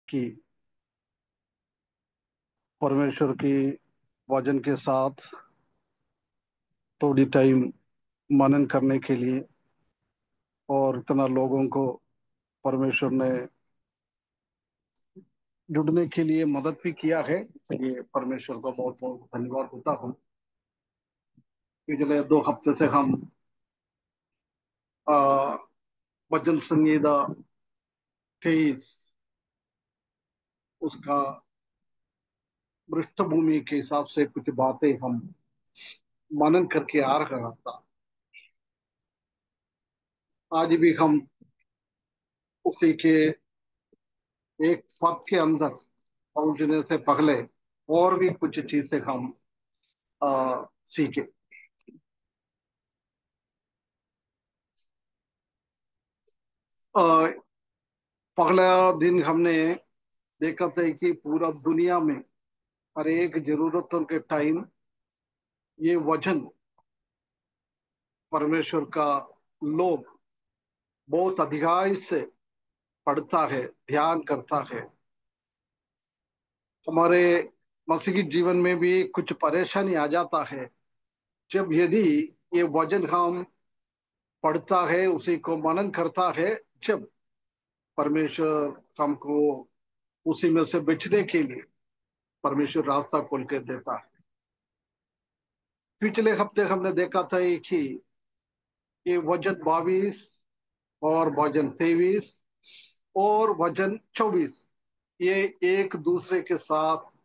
कि परमेश्वर की वचन के साथ थोड़ी टाइम मनन करने के लिए, और इतना लोगों को परमेश्वर ने जुड़ने के लिए मदद भी किया है। इसलिए परमेश्वर को बहुत बहुत धन्यवाद देता हूँ। पिछले 2 हफ्ते से हम आ, वचन संहिता 23 उसका पृष्ठभूमि के हिसाब से कुछ बातें हम मनन करके आ रहा था। आज भी हम उसी के एक पद के अंदर पहुंचने से पहले और भी कुछ चीजें हम सीखे। आ, पहला दिन हमने देखा था कि पूरा दुनिया में हर एक जरूरतों के टाइम ये वचन परमेश्वर का लोग बहुत अधिकाई से पढ़ता है, ध्यान करता है। हमारे मसीही जीवन में भी कुछ परेशानी आ जाता है जब यदि ये वचन हम पढ़ता है, उसी को मनन करता है, जब परमेश्वर हमको उसी में से बचने के लिए परमेश्वर रास्ता खोल के देता है। पिछले हफ्ते हमने देखा था कि ये वचन 22 और वचन 23 और वचन 24 ये एक दूसरे के साथ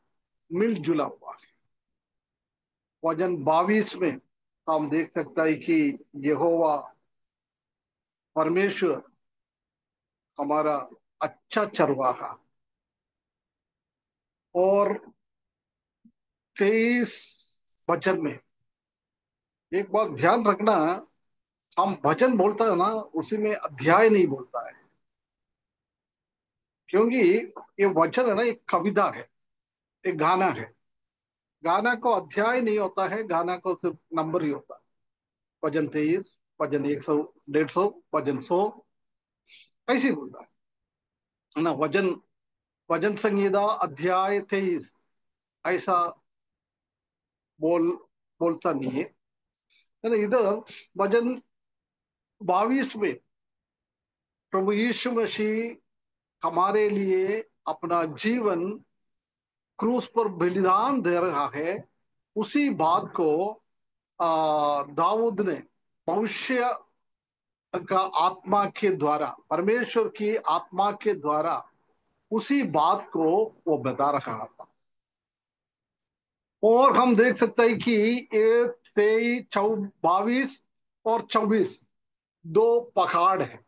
मिलजुला हुआ है। वचन 22 में हम देख सकता है कि यहोवा परमेश्वर हमारा अच्छा चरवाहा। और 23 वचन में एक बात ध्यान रखना, हम भजन बोलता है ना, उसी में अध्याय नहीं बोलता है, क्योंकि ये वचन है ना, एक कविता है, एक गाना है। गाना को अध्याय नहीं होता है, गाना को सिर्फ नंबर ही होता है। भजन 23, भजन 100, 150, भजन 100, ऐसे ही बोलता है ना। वजन भजन संहिता अध्याय 23 ऐसा बोल बोलता नहीं है ना। इधर भजन 22 में प्रभु यीशु मसीह हमारे लिए अपना जीवन क्रूस पर बलिदान दे रहा है। उसी बात को दाऊद ने भविष्य का आत्मा के द्वारा, परमेश्वर की आत्मा के द्वारा उसी बात को वो बता रहा था। और हम देख सकते हैं कि ये 23, 22 और 24 दो पहाड़ है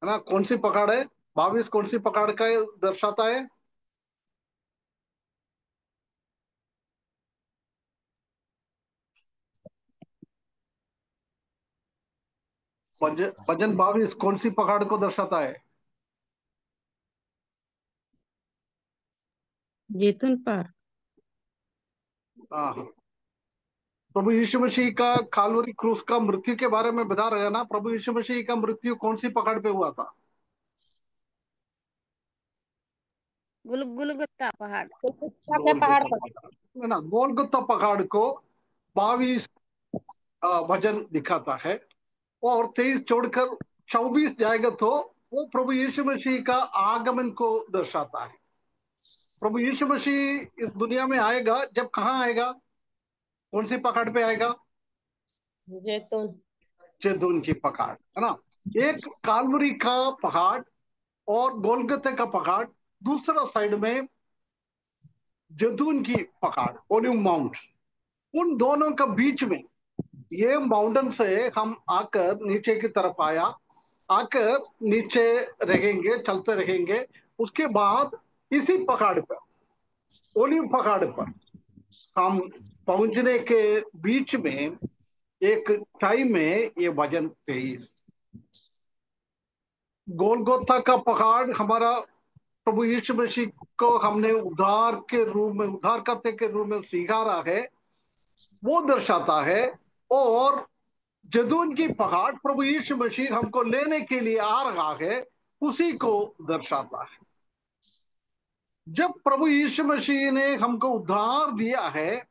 ना। कौन सी पहाड़ है? 22 कौन सी पहाड़ का दर्शाता है? भजन 22 कौन सी पहाड़ को दर्शाता है? जैतून पार। हाँ, प्रभु यीशु मसीह का कालवरी क्रूस का मृत्यु के बारे में बता रहे हैं ना। प्रभु यीशु मसीह का मृत्यु कौन सी पहाड़ पे हुआ था? गुलगुता पहाड़। गुलगुता के पहाड़ गोलगुता पर। पहाड़ है ना। गोलगुता पहाड़ को 22 वजन दिखाता है, और 23 छोड़कर 24 जाएगा तो वो प्रभु यीशु मसीह का आगमन को दर्शाता है। प्रभु यीशु मसीह इस दुनिया में आएगा, जब कहाँ आएगा? कौन सी पहाड़ पे आएगा? जैतून। जैतून की पहाड़ है ना। एक कालवरी का पहाड़ और गोलगते का पहाड़, दूसरा साइड में जैतून की पहाड़, ओलिव माउंट। उन दोनों का बीच में ये माउंटेन से हम आकर नीचे की तरफ आया, आकर नीचे रहेंगे, चलते रहेंगे। उसके बाद इसी पहाड़ पर, ओलिव पहाड़ पर हम पहुंचने के बीच में एक टाइम में ये वजन 23 गोलगोथा का पहाड़ हमारा प्रभु यीशु मसीह को हमने उद्धार के रूप में, उद्धार करते के रूप में स्वीकारा है, वो दर्शाता है। और जदून की पहाड़ प्रभु यीशु मसीह हमको लेने के लिए आ रहा है, उसी को दर्शाता है। जब प्रभु यीशु मसीह ने हमको उद्धार दिया है,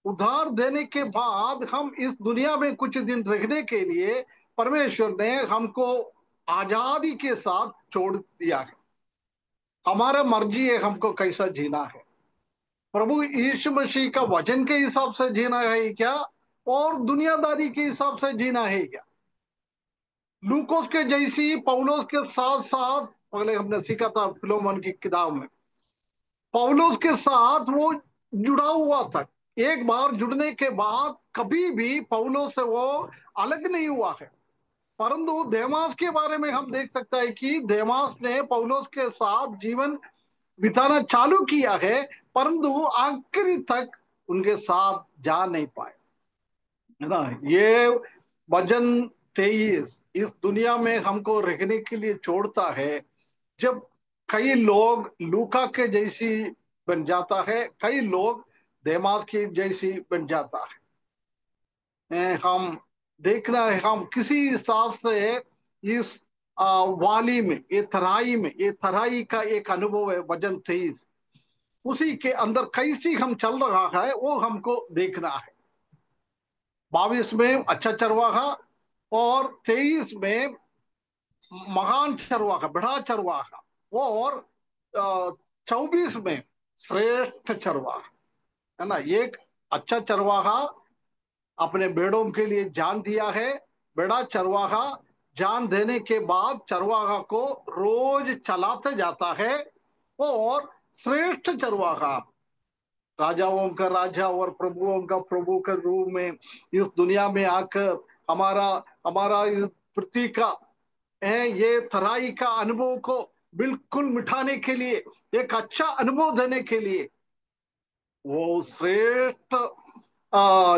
उद्धार देने के बाद हम इस दुनिया में कुछ दिन रहने के लिए परमेश्वर ने हमको आजादी के साथ छोड़ दिया है। हमारा मर्जी है हमको कैसा जीना है। प्रभु यीशु मसीह का वचन के हिसाब से जीना है क्या, और दुनियादारी के हिसाब से जीना है क्या? लूकोस के जैसी पौलोस के साथ साथ, पहले हमने सीखा था फिलोमन की किताब में, पौलुस के साथ वो जुड़ा हुआ था। एक बार जुड़ने के बाद कभी भी पौलुस से वो अलग नहीं हुआ है। परंतु देमास के बारे में हम देख सकते हैं कि देमास ने पौलुस के साथ जीवन बिताना चालू किया है, परंतु आखिरी तक उनके साथ जा नहीं पाए, है ना। ये वचन 23 इस दुनिया में हमको रहने के लिए छोड़ता है। जब कई लोग लूका के जैसी बन जाता है, कई लोग देमास की जैसी बन जाता है। हम देखना है हम किसी हिसाब से इस वाली में, ये तराई का एक अनुभव है वचन 23, उसी के अंदर कैसी हम चल रहा है वो हमको देखना है। 22 में अच्छा चरवाहा, और 23 में महान चरवाहा, बड़ा चरवाहा, और 24 में श्रेष्ठ चरवाहा, है ना। एक अच्छा चरवाहा अपने भेड़ों के लिए जान दिया है। बड़ा चरवाहा जान देने के बाद चरवाहा को रोज चलाते जाता है। और श्रेष्ठ चरवाहा राजाओं का राजा और प्रभुओं का प्रभु के रूप में इस दुनिया में आकर हमारा हमारा इस पृथ्वी का ये तराई का अनुभव को बिल्कुल मिटाने के लिए, एक अच्छा अनुभव देने के लिए वो श्रेष्ठ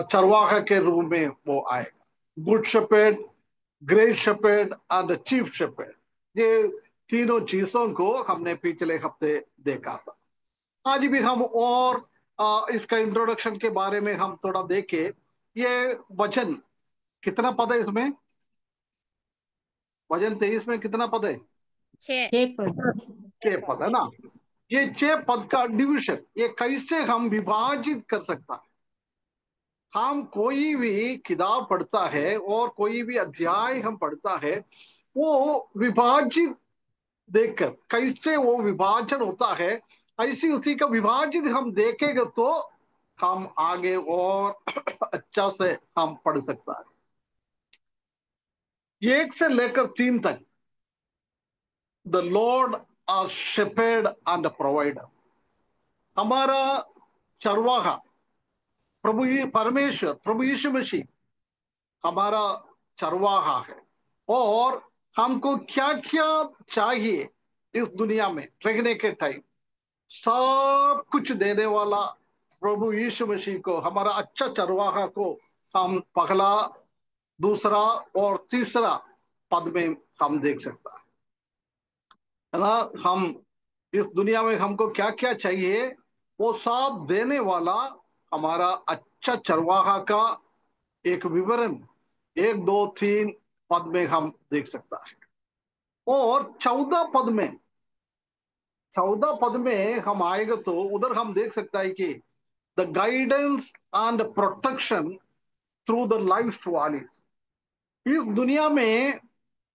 चरवाहा के रूप में वो आएगा। Good shepherd, great shepherd and chief shepherd, ये तीनों चीजों को हमने पिछले हफ्ते देखा था। आज भी हम और इसका इंट्रोडक्शन के बारे में हम थोड़ा देखें। ये वचन कितना पद है इसमें? वचन 23 में कितना पद है? 6 पद। 6 पद है ना। ये 6 पद का डिवीजन ये कैसे हम विभाजित कर सकता है? हम कोई भी किताब पढ़ता है और कोई भी अध्याय हम पढ़ता है, वो विभाजित देखकर कैसे वो विभाजन होता है, ऐसी उसी का विभाजित हम देखेंगे तो हम आगे और अच्छा से हम पढ़ सकता है। 1 से लेकर 3 तक, the Lord are shepherd and provider, हमारा चरवाहा प्रभु परमेश्वर, प्रभु यीशु मसीह हमारा चरवाहा है। और हमको क्या क्या चाहिए इस दुनिया में रहने के टाइम, सब कुछ देने वाला प्रभु यीशु मसीह को, हमारा अच्छा चरवाहा को हम पहला, दूसरा और तीसरा पद में हम देख सकता है ना। हम इस दुनिया में हमको क्या क्या चाहिए वो सब देने वाला हमारा अच्छा चरवाहा का एक विवरण 1 2 3 पद में हम देख सकता है। और 14 पद में हम आएगा तो उधर हम देख सकता है कि the guidance and protection through the life valleys, इस दुनिया में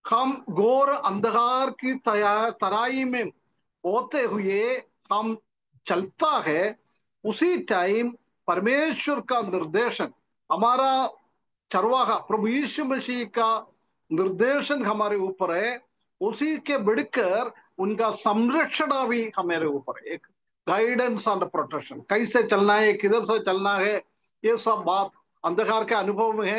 हम घोर अंधकार की तराई में होते हुए हम चलता है, उसी टाइम परमेश्वर का निर्देशन, हमारा चरवाहा प्रभु यीशु मसीह का निर्देशन हमारे ऊपर है। उसी के बढ़कर उनका संरक्षण भी हमारे ऊपर है। एक गाइडेंस एंड प्रोटेक्शन, कैसे चलना है, किधर से चलना है, ये सब बात अंधकार के अनुभव में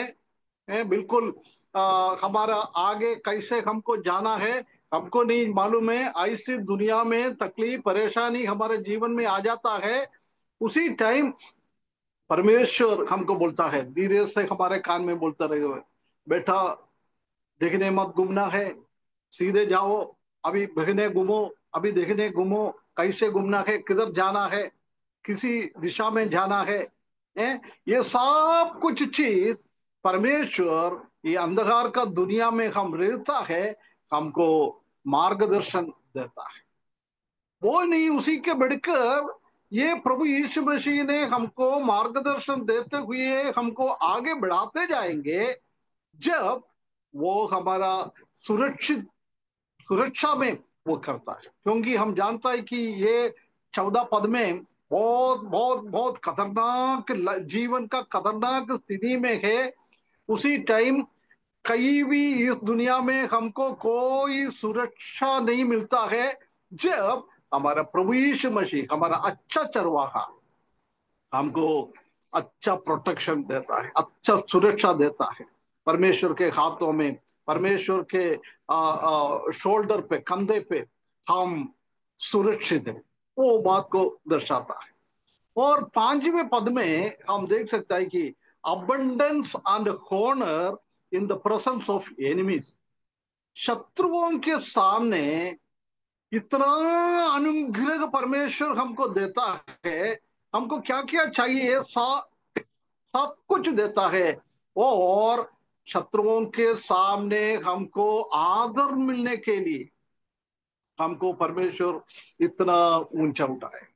है बिल्कुल। हमारा आगे कैसे हमको जाना है हमको नहीं मालूम है। ऐसी दुनिया में तकलीफ परेशानी हमारे जीवन में आ जाता है, उसी टाइम परमेश्वर हमको बोलता है, धीरे से हमारे कान में बोलता रहे, बेटा देखने मत घूमना है, सीधे जाओ, अभी देखने घूमो, अभी देखने घूमो, कैसे घूमना है, किधर जाना है, किसी दिशा में जाना है। ये सब कुछ चीज परमेश्वर ये अंधकार का दुनिया में हम रहता है हमको मार्गदर्शन देता है। वो नहीं, उसी के बढ़कर ये प्रभु यीशु मसीह ने हमको मार्गदर्शन देते हुए हमको आगे बढ़ाते जाएंगे, जब वो हमारा सुरक्षित सुरक्षा में वो करता है। क्योंकि हम जानता है कि ये 14 पद में बहुत बहुत बहुत खतरनाक जीवन का खतरनाक स्थिति में है। उसी टाइम कहीं भी इस दुनिया में हमको कोई सुरक्षा नहीं मिलता है, जब हमारा प्रभु यीशु मसीह हमारा अच्छा चरवाहा हमको अच्छा प्रोटेक्शन देता है, अच्छा सुरक्षा देता है। परमेश्वर के हाथों में, परमेश्वर के शोल्डर पे, कंधे पे हम सुरक्षित हैं, वो बात को दर्शाता है। और 5वें पद में हम देख सकते हैं कि abundance and honour in the presence of enemies. शत्रुओं के सामने इतना अनुग्रह परमेश्वर हमको देता है, हमको क्या क्या चाहिए सब कुछ देता है। और शत्रुओं के सामने हमको आदर मिलने के लिए हमको परमेश्वर इतना ऊंचा उठाए।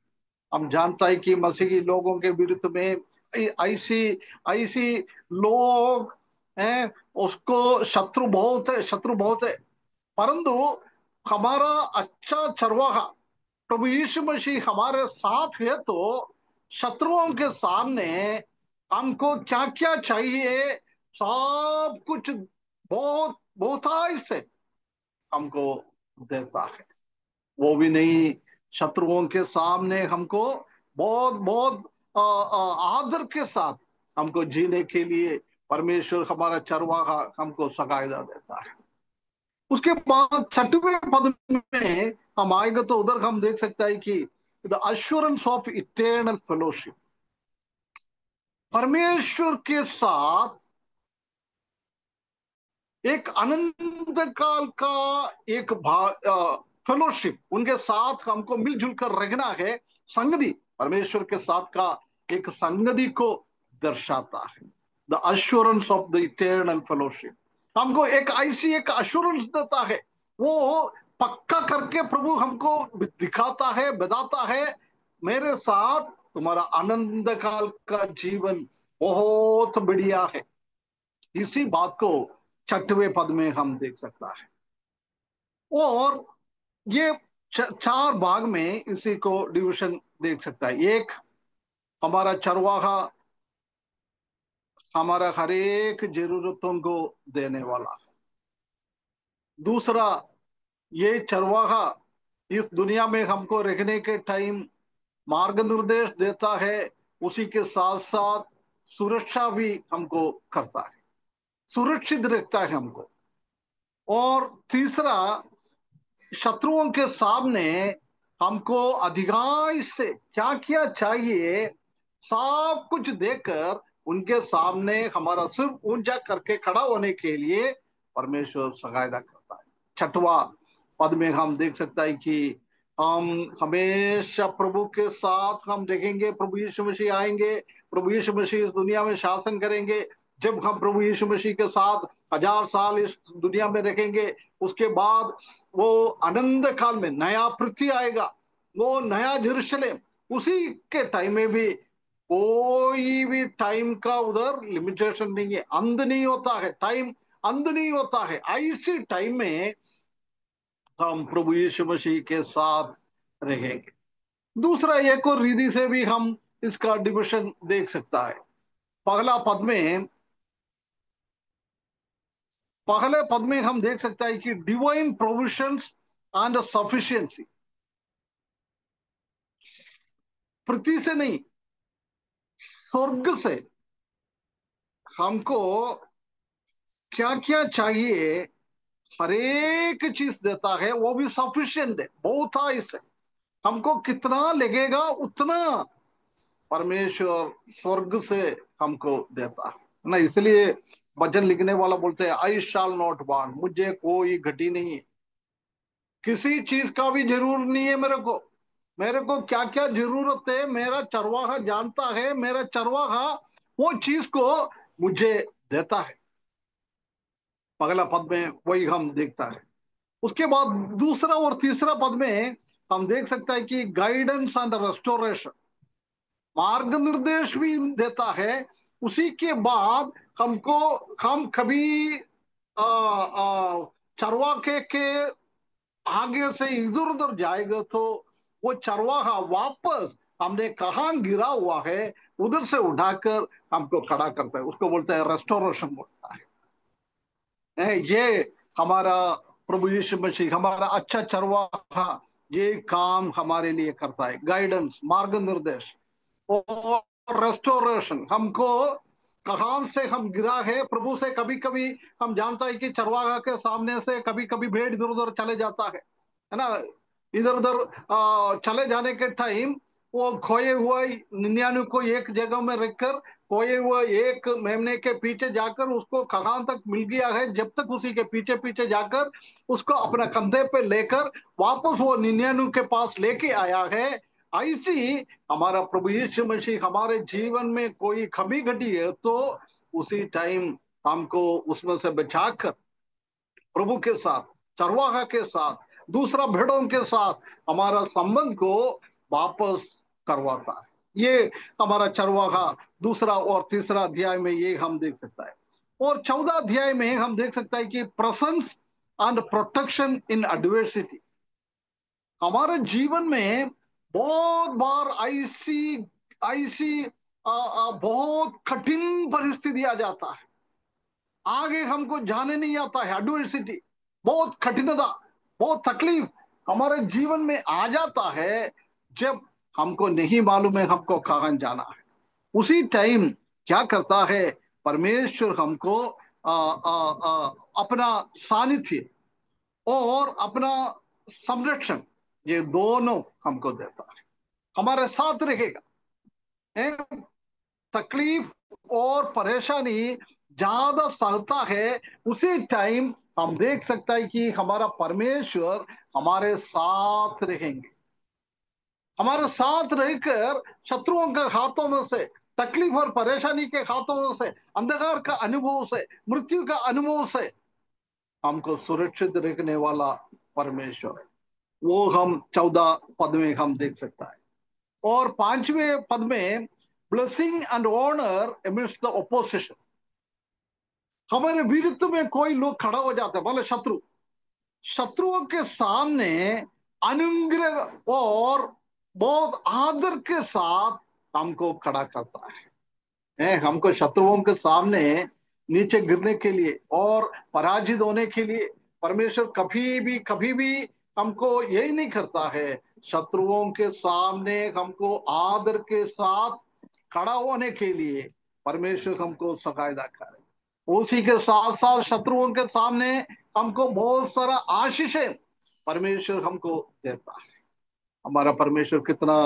हम जानता है कि मसीही लोगों के विरुद्ध में ऐसी ऐसी लोग हैं, उसको शत्रु बहुत है, शत्रु बहुत है। परंतु हमारा अच्छा चरवाहा प्रभु यीशु मसीह हमारे साथ है, तो शत्रुओं के सामने हमको क्या क्या चाहिए सब कुछ बहुत बहुतायत से हमको देता है। वो भी नहीं, शत्रुओं के सामने हमको बहुत बहुत आदर के साथ हमको जीने के लिए परमेश्वर हमारा चरवाहा हमको सगायदा देता है। उसके बाद 6वें पद में हम आएंगे तो उधर हम देख सकते हैं कि the assurance of eternal fellowship. परमेश्वर के साथ एक अनंत काल का एक फेलोशिप, उनके साथ हमको मिलजुल कर रहना है। संगति, परमेश्वर के साथ का एक संगति को दर्शाता है। The assurance of the eternal fellowship हमको एक ऐसी एक अश्योरेंस देता है, वो पक्का करके प्रभु हमको दिखाता है, बताता है, मेरे साथ तुम्हारा अनंत काल का जीवन बहुत बढ़िया है। इसी बात को 6वें पद में हम देख सकता है। और ये चार भाग में इसी को डिवीजन देख सकता है। एक, हमारा चरवाहा हमारा हर एक जरूरतों को देने वाला। दूसरा, ये चरवाहा इस दुनिया में हमको रहने के टाइम मार्ग निर्देश देता है, उसी के साथ साथ सुरक्षा भी हमको करता है, सुरक्षित रखता है हमको। और तीसरा, शत्रुओं के सामने हमको अधिकार से क्या क्या चाहिए सब कुछ देकर उनके सामने हमारा सिर ऊंचा करके खड़ा होने के लिए परमेश्वर सहायता करता है। 6वां पद में हम देख सकता है कि हम हमेशा प्रभु के साथ हम देखेंगे, प्रभु यीशु मसीह आएंगे, प्रभु यीशु मसीह इस दुनिया में शासन करेंगे। जब हम प्रभु यीशु मसीह के साथ 1000 साल इस दुनिया में रखेंगे, उसके बाद वो अनंत काल में नया पृथ्वी आएगा, वो नया यरूशलेम। उसी के टाइम में भी कोई भी टाइम का उधर लिमिटेशन नहीं है, अंत नहीं होता है, टाइम अंत नहीं होता है। ऐसी टाइम में हम प्रभु यीशु मसीह के साथ रहेंगे। दूसरा, एक और रीति से भी हम इसका डिविजन देख सकता है। पहला पद में पहले पद में हम देख सकते हैं कि डिवाइन प्रोविजंस एंड सफिशिएंसी। पृथ्वी से नहीं, स्वर्ग से हमको क्या क्या चाहिए हर एक चीज देता है, वो भी सफिशिएंट है, बहुत था इससे। हमको कितना लगेगा उतना परमेश्वर स्वर्ग से हमको देता है ना। इसलिए वचन लिखने वाला बोलते हैं, आई शैल नॉट वांट, मुझे कोई घटी नहीं है, किसी चीज का भी जरूर नहीं है मेरे को। मेरे को क्या क्या जरूरत है मेरा चरवाहा जानता है, मेरा चरवाहा वो चीज को मुझे देता है। पगला पद में वही हम देखता है। उसके बाद दूसरा और तीसरा पद में हम देख सकते हैं कि गाइडेंस एंड रेस्टोरेशन, मार्ग निर्देश भी देता है। उसी के बाद हमको, हम कभी चरवाके के आगे से इधर उधर जाएगा तो वो चरवाहा वापस हमने कहाँ गिरा हुआ है उधर से उठाकर हमको खड़ा करता है, उसको बोलते हैं रेस्टोरेशन बोलता है। ये हमारा प्रभु यीशु मसीह, हमारा अच्छा चरवाहा, ये काम हमारे लिए करता है, गाइडेंस, मार्ग निर्देश और रेस्टोरेशन। हमको कहां से हम गिरा है प्रभु से, कभी कभी हम जानता है कि चरवाहा के सामने से कभी कभी भेड़ इधर उधर चले जाता है ना। इधर उधर चले जाने के टाइम वो खोए हुए 99 को एक जगह में रखकर खोए हुए एक मेमने के पीछे जाकर उसको कहां तक मिल गया है, जब तक उसी के पीछे पीछे जाकर उसको अपने कंधे पे लेकर वापस वो 99 के पास लेके आया है। ऐसी हमारा प्रभु यीशु मसीह हमारे जीवन में कोई कमी घटी है तो उसी टाइम हमको उसमें से बचाकर प्रभु के साथ, चरवाहा के साथ, दूसरा भेड़ों के साथ हमारा संबंध को वापस करवाता है। ये हमारा चरवाहा दूसरा और तीसरा अध्याय में ये हम देख सकता है। और 14 अध्याय में हम देख सकता है कि presence and protection in adversity. हमारे जीवन में बहुत बार ऐसी ऐसी बहुत कठिन परिस्थिति आ जाता है, आगे हमको जाने नहीं आता है, एडवर्सिटी, बहुत कठिनता, बहुत तकलीफ हमारे जीवन में आ जाता है जब हमको नहीं मालूम है हमको कहाँ जाना है। उसी टाइम क्या करता है परमेश्वर, हमको अपना सानिध्य और अपना संरक्षण, ये दोनों हमको देता है, हमारे साथ रहेगा। तकलीफ और परेशानी ज्यादा सहता है उसी टाइम हम देख सकता है कि हमारा परमेश्वर हमारे साथ रहेंगे, हमारे साथ रहकर शत्रुओं के हाथों में से, तकलीफ और परेशानी के हाथों में से, अंधकार का अनुभव से, मृत्यु का अनुभव से हमको सुरक्षित रखने वाला परमेश्वर है। वो हम 14 पद में हम देख सकता है। और 5वें पद में blessing and honour amidst the opposition. हमारे विरुद्ध में कोई लोग खड़ा हो जाते हैं, मतलब शत्रु, शत्रुओं के सामने अनुग्रह और बहुत आदर के साथ हमको खड़ा करता है। हमको शत्रुओं के सामने नीचे गिरने के लिए और पराजित होने के लिए परमेश्वर कभी भी हमको यही नहीं करता है। शत्रुओं के सामने हमको आदर के साथ खड़ा होने के लिए परमेश्वर हमको सहायता करे। उसी के साथ साथ शत्रुओं के सामने हमको बहुत सारा आशीषें परमेश्वर हमको देता है। हमारा परमेश्वर कितना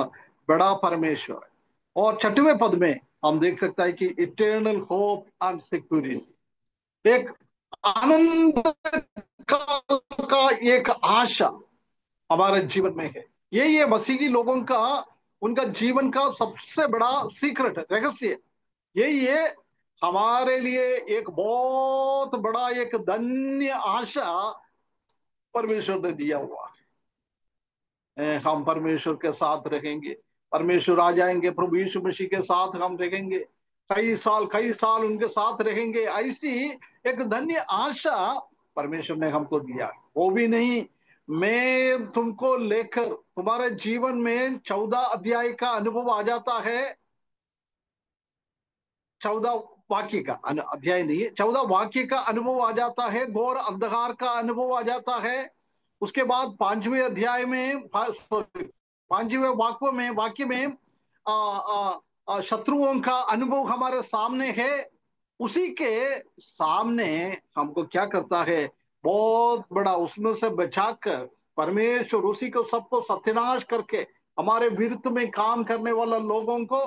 बड़ा परमेश्वर है। और 6वें पद में हम देख सकता है कि इटर्नल होप एंड सिक्योरिटी, एक आनंद का एक आशा हमारे जीवन में है। यही है मसीही लोगों का, उनका जीवन का सबसे बड़ा सीक्रेट रहस्य यही है। हमारे लिए एक बहुत बड़ा एक धन्य आशा परमेश्वर ने दिया हुआ है। हम परमेश्वर के साथ रहेंगे, परमेश्वर आ जाएंगे, प्रभु यीशु मसीह के साथ हम रहेंगे, कई साल उनके साथ रहेंगे। ऐसी एक धन्य आशा परमेश्वर ने हमको दिया। वो भी नहीं, मैं तुमको लेकर तुम्हारे जीवन में 14 अध्याय का अनुभव आ जाता है, 14 वाक्य का अध्याय नहीं है, 14 वाक्य का अनुभव आ जाता है, घोर अंधकार का अनुभव आ जाता है। उसके बाद 5वें अध्याय में, सॉरी, 5वें वाक्य में शत्रुओं का अनुभव हमारे सामने है। उसी के सामने हमको क्या करता है, बहुत बड़ा उसमें से बचाकर परमेश्वर उसी को सबको सत्यानाश करके हमारे विरुद्ध में काम करने वाला लोगों को,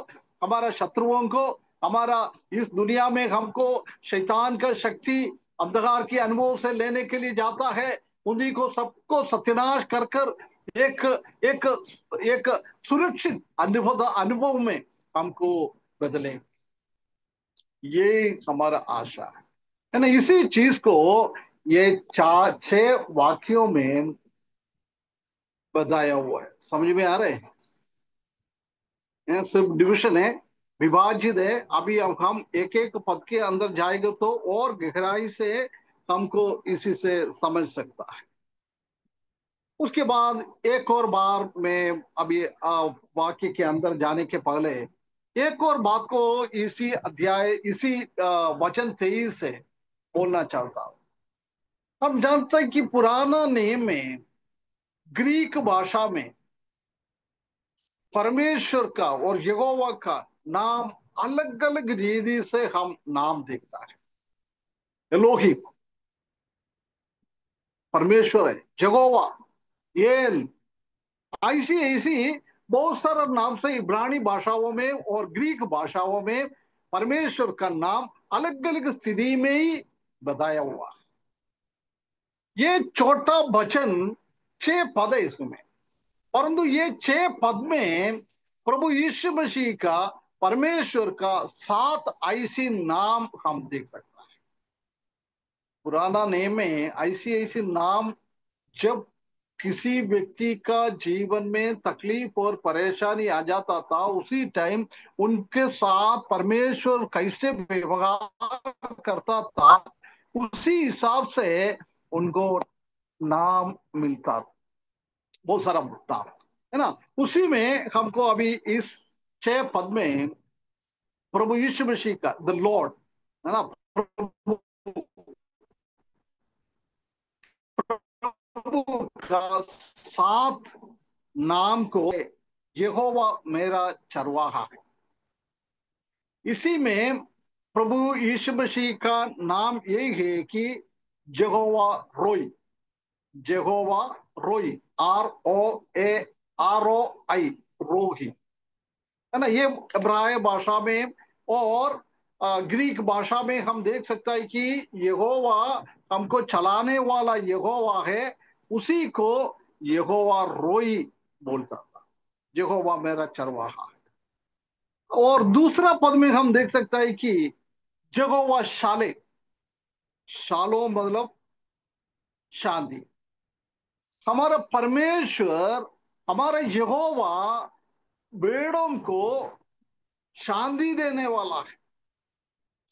हमारा शत्रुओं को, हमारा इस दुनिया में हमको शैतान का शक्ति अंधकार के अनुभव से लेने के लिए जाता है, उन्हीं को सबको सत्यानाश कर कर एक एक एक सुरक्षित अनुभव में हमको बदले। ये हमारा आशा है ना। इसी चीज को ये 6 वाक्यों में बताया हुआ है। समझ में आ रहे हैं? सिर्फ डिविजन है, विभाजित है। अभी अब हम एक एक पद के अंदर जाएंगे तो और गहराई से हमको इसी से समझ सकता है। उसके बाद एक और बार मैं अभी वाक्य के अंदर जाने के पहले एक और बात को इसी अध्याय इसी वचन 23 से बोलना चाहता हूं। हम जानते हैं कि पुराना नियम में ग्रीक भाषा में परमेश्वर का और यहोवा का नाम अलग अलग रीति से हम नाम देखता है। एलोही परमेश्वर है, यहोवा, एल, ऐसी ऐसी बहुत सारा नाम से इब्रानी भाषाओं में और ग्रीक भाषाओं में परमेश्वर का नाम अलग अलग स्थिति में ही बताया हुआ। ये छोटा वचन 6 पद है इसमें, परंतु ये 6 पद में प्रभु यीशु मसीह का, परमेश्वर का 7 ऐसी नाम हम देख सकते हैं। पुराना नेम में ऐसी ऐसी नाम, जब किसी व्यक्ति का जीवन में तकलीफ और परेशानी आ जाता था, उसी टाइम उनके साथ परमेश्वर कैसे व्यवहार करता था, उसी हिसाब से उनको नाम मिलता था। बहुत सारा नाम है ना। उसी में हमको अभी इस 6 पद में प्रभु यीशु मसीह का द लॉर्ड है ना, प्रभु का 7 नाम को यहोवा मेरा चरवाहा है। इसी में प्रभु यीशु मसीह का नाम यही है कि यहोवा रोई, यहोवा रोई, ROAROI, रोही है ना। ये इब्राय भाषा में और ग्रीक भाषा में हम देख सकते हैं कि यहोवा हमको चलाने वाला यहोवा है, उसी को यहोवा रोई बोलता था। यहोवा मेरा चरवाहा है। और दूसरा पद में हम देख सकते हैं कि यहोवा शाले, शालो मतलब शांति। हमारा परमेश्वर, हमारा यहोवा भेड़ों को शांति देने वाला है,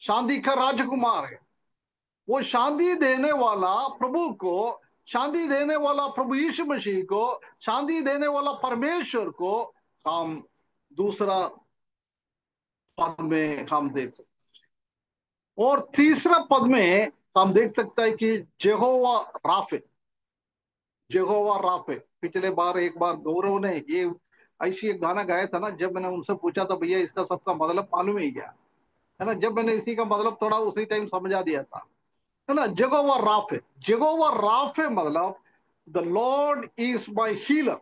शांति का राजकुमार है। वो शांति देने वाला प्रभु को, शांति देने वाला प्रभु यीशु मसीह को, शांति देने वाला परमेश्वर को हम दूसरा पद में हम देख सकते हैं। और तीसरा पद में हम देख सकते हैं कि जेहोवा राफे, जेहोवा राफे। पिछले बार एक बार गौरव ने ये ऐसी एक गाना गाया था ना, जब मैंने उनसे पूछा था भैया इसका सबका मतलब मालूम है क्या, है ना, जब मैंने इसी का मतलब थोड़ा उसी टाइम समझा दिया था, है ना। जगोवा राफे, जगोवा राफे मतलब the Lord is my healer,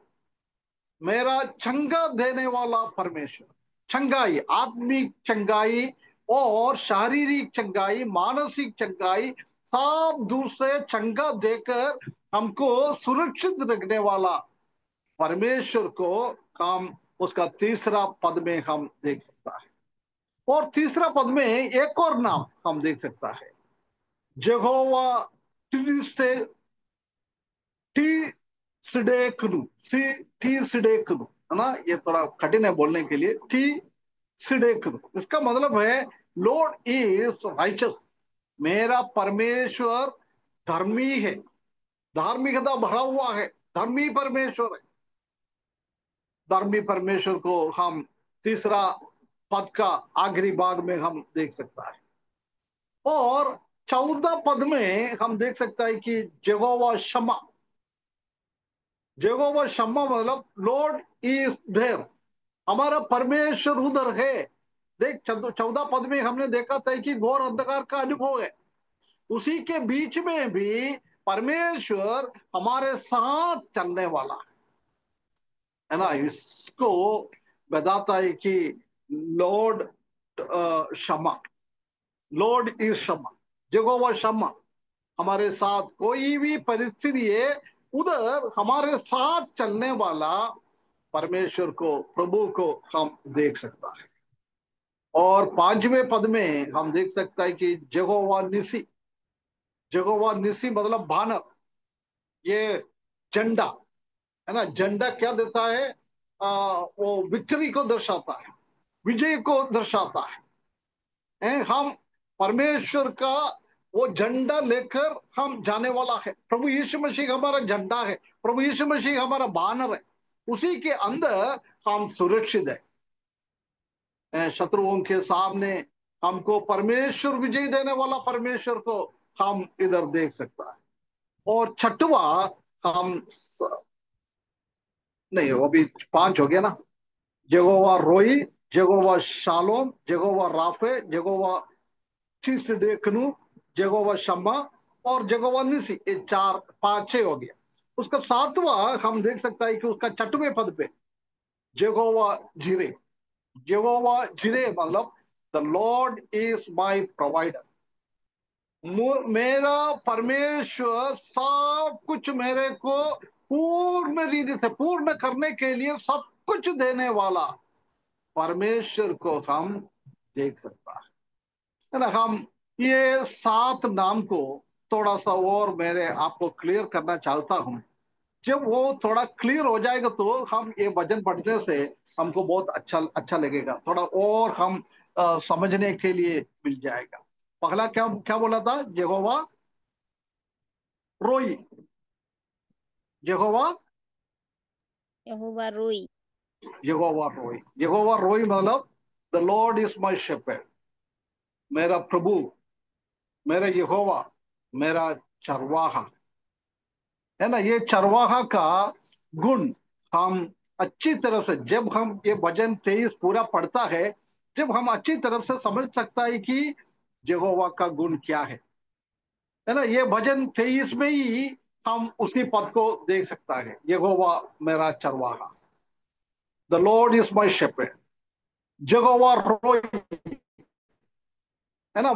मेरा चंगा देने वाला परमेश्वर। चंगाई, आत्मिक चंगाई और शारीरिक चंगाई, मानसिक चंगाई, सब दूसरे चंगा देकर हमको सुरक्षित रखने वाला परमेश्वर को हम उसका तीसरा पद में हम देख सकता है। और तीसरा पद में एक और नाम हम देख सकता है, जहोवा से टी सिडेकनु, सी टी सिडेकनु, है ना। ये थोड़ा कठिन है बोलने के लिए, टी सिडेकनु। इसका मतलब है लॉर्ड इज राइचस, मेरा परमेश्वर धर्मी है, धार्मिकता भरा हुआ है, धर्मी परमेश्वर है। धर्मी परमेश्वर को हम तीसरा पद का आखिरी भाग में हम देख सकता है। और 14 पद में हम देख सकता है कि यहोवा शम्मा, यहोवा शम्मा मतलब लॉर्ड इज देयर, हमारा परमेश्वर उधर है। देख 14 पद में हमने देखा था कि घोर अंधकार का अनुभव है, उसी के बीच में भी परमेश्वर हमारे साथ चलने वाला है ना। इसको बताता है कि लॉर्ड शम्मा, लॉर्ड इज शम्मा, यहोवा शम्मा, हमारे साथ कोई भी परिस्थिति है उधर हमारे साथ चलने वाला परमेश्वर को, प्रभु को हम देख सकता है। और 5वें पद में हम देख सकता है कि यहोवा निसी, यहोवा निसी मतलब बानर, ये झंडा, है ना। झंडा क्या देता है? वो विक्ट्री को दर्शाता है, विजय को दर्शाता है। हम परमेश्वर का वो झंडा लेकर हम जाने वाला है। प्रभु यीशु मसीह हमारा झंडा है, प्रभु यीशु मसीह हमारा बैनर है। उसी के अंदर हम सुरक्षित है। शत्रुओं के सामने हमको परमेश्वर विजय देने वाला परमेश्वर को हम इधर देख सकता है। और छठवा, हम नहीं, वो भी 5 हो गया ना। यहोवा रोई, यहोवा शालोम, यहोवा राफे, यहोवा देखनू, यहोवा शम्मा और यहोवा निसी। ये 4 5 6 हो गया। उसका 7वां हम देख सकता है कि उसका 6वें पद पे यहोवा जिरे। यहोवा जिरे मतलब the Lord is my provider. मेरा परमेश्वर सब कुछ मेरे को पूर्ण रीति से पूर्ण करने के लिए सब कुछ देने वाला परमेश्वर को हम देख सकता है ना। हम ये 7 नाम को थोड़ा सा और मेरे आपको क्लियर करना चाहता हूं। जब वो थोड़ा क्लियर हो जाएगा तो हम ये वचन पढ़ने से हमको बहुत अच्छा अच्छा लगेगा, थोड़ा और हम समझने के लिए मिल जाएगा। पहला क्या क्या बोला था? यहोवा रोई, यहोवा यहोवा रोई। यहोवा रोई, यहोवा रोई मतलब the Lord is my shepherd. मेरा प्रभु, मेरा यहोवा, मेरा चरवाहा, है ना। ये चरवाहा का गुण हम अच्छी तरह से, जब हम ये भजन 23 पूरा पढ़ता है, जब हम अच्छी तरह से समझ सकता है कि यहोवा का गुण क्या है ना। ये भजन 23 में ही हम उसी पद को देख सकता है। यहोवा मेरा चरवाहा, the Lord is my shepherd, Jehovah Rohi, है ना।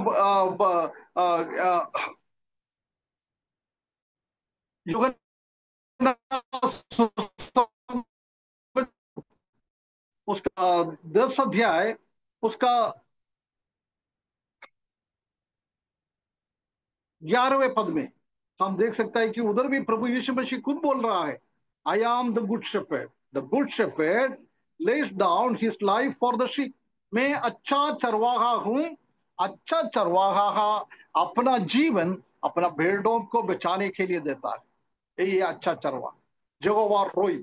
उसका 10 अध्याय, उसका 11वें पद में हम देख सकता है कि उधर भी प्रभु यीशु मसीह खुद बोल रहा है, I am the good shepherd, the good shepherd lays down his life for the sheep. मैं अच्छा चरवाहा हूं। अच्छा चरवाहा अपना जीवन अपना भेड़ों को बचाने के लिए देता है। यही अच्छा चरवाहा। Jehovah Rohi,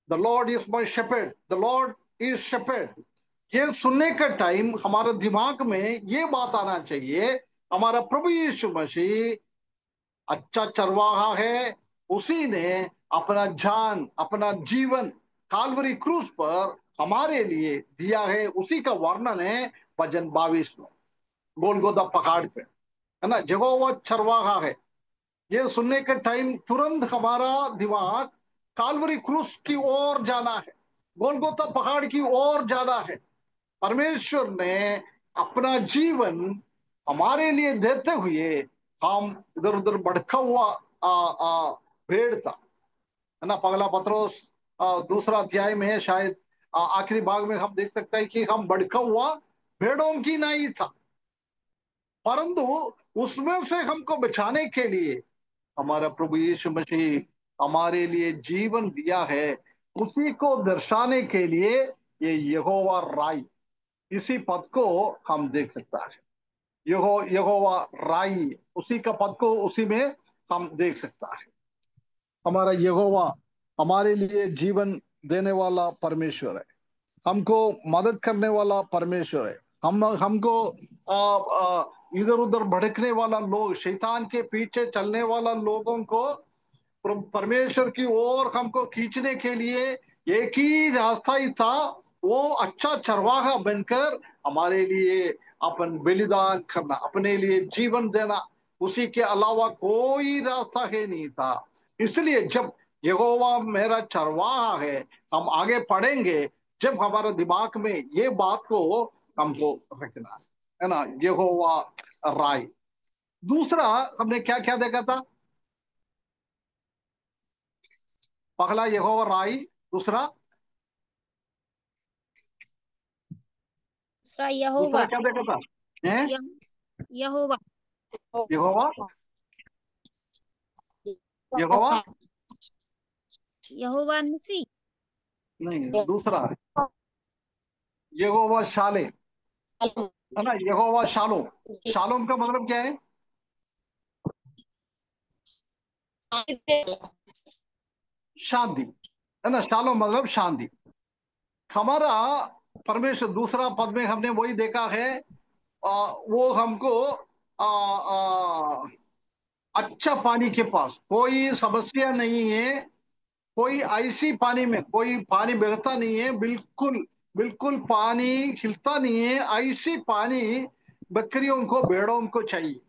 the Lord is my shepherd, the Lord is shepherd. ये सुनने का टाइम हमारे दिमाग में ये बात आना चाहिए, हमारा प्रभु यीशु मसीह अच्छा चरवाहा है। उसी ने अपना जान, अपना जीवन काल्वरी क्रूस पर हमारे लिए दिया है। उसी का वर्णन है भजन 22 में, गोलगोदा पहाड़ पे, है ना। यहोवा चरवाहा है। ये सुनने के टाइम तुरंत हमारा दिमाग काल्वरी क्रूस की ओर जाना है, गोलगोता पहाड़ की ओर जाना है। परमेश्वर ने अपना जीवन हमारे लिए देते हुए, हम इधर उधर भटका हुआ भेड़ था, है ना। पगला पत्रोस दूसरा अध्याय में है शायद, आखिरी भाग में हम देख सकते हैं कि हम भटका हुआ भेड़ों की नहीं था, परंतु उसमें से हमको बचाने के लिए हमारा प्रभु यीशु मसीह हमारे लिए जीवन दिया है। उसी को दर्शाने के लिए ये यहोवा राई, इसी पद को हम देख सकता है। यहोवा राई, उसी का पद को उसी में हम देख सकता है। हमारा यहोवा हमारे लिए जीवन देने वाला परमेश्वर है, हमको मदद करने वाला परमेश्वर है। हम हमको इधर उधर भटकने वाला लोग, शैतान के पीछे चलने वाला लोगों को परमेश्वर की ओर हमको खींचने के लिए एक ही रास्ता ही था, वो अच्छा चरवाहा बनकर हमारे लिए अपन बलिदान करना, अपने लिए जीवन देना। उसी के अलावा कोई रास्ता है नहीं था। इसलिए जब यहोवा मेरा चरवाहा है, हम आगे पढ़ेंगे, जब हमारे दिमाग में ये बात को हमको रखना है ना। यहोवा राय। दूसरा हमने क्या क्या देखा था? पहला यहोवा राई, दूसरा दूसरा दूसरा यहोवा। क्या देखा था? हैं? यहोवा। यहोवा, यहोवा यहोवा निसी। नहीं, दूसरा है यहोवा शाले, है ना, यहोवा शालोम। शालोम का मतलब क्या है? शांति, है ना, शालोम मतलब शांति। हमारा परमेश्वर दूसरा पद में हमने वही देखा है। वो हमको अच्छा पानी के पास, कोई समस्या नहीं है, कोई ऐसी पानी में कोई पानी बहता नहीं है, बिल्कुल बिल्कुल पानी खिलता नहीं है, ऐसी पानी बकरियों को भेड़ों को चाहिए।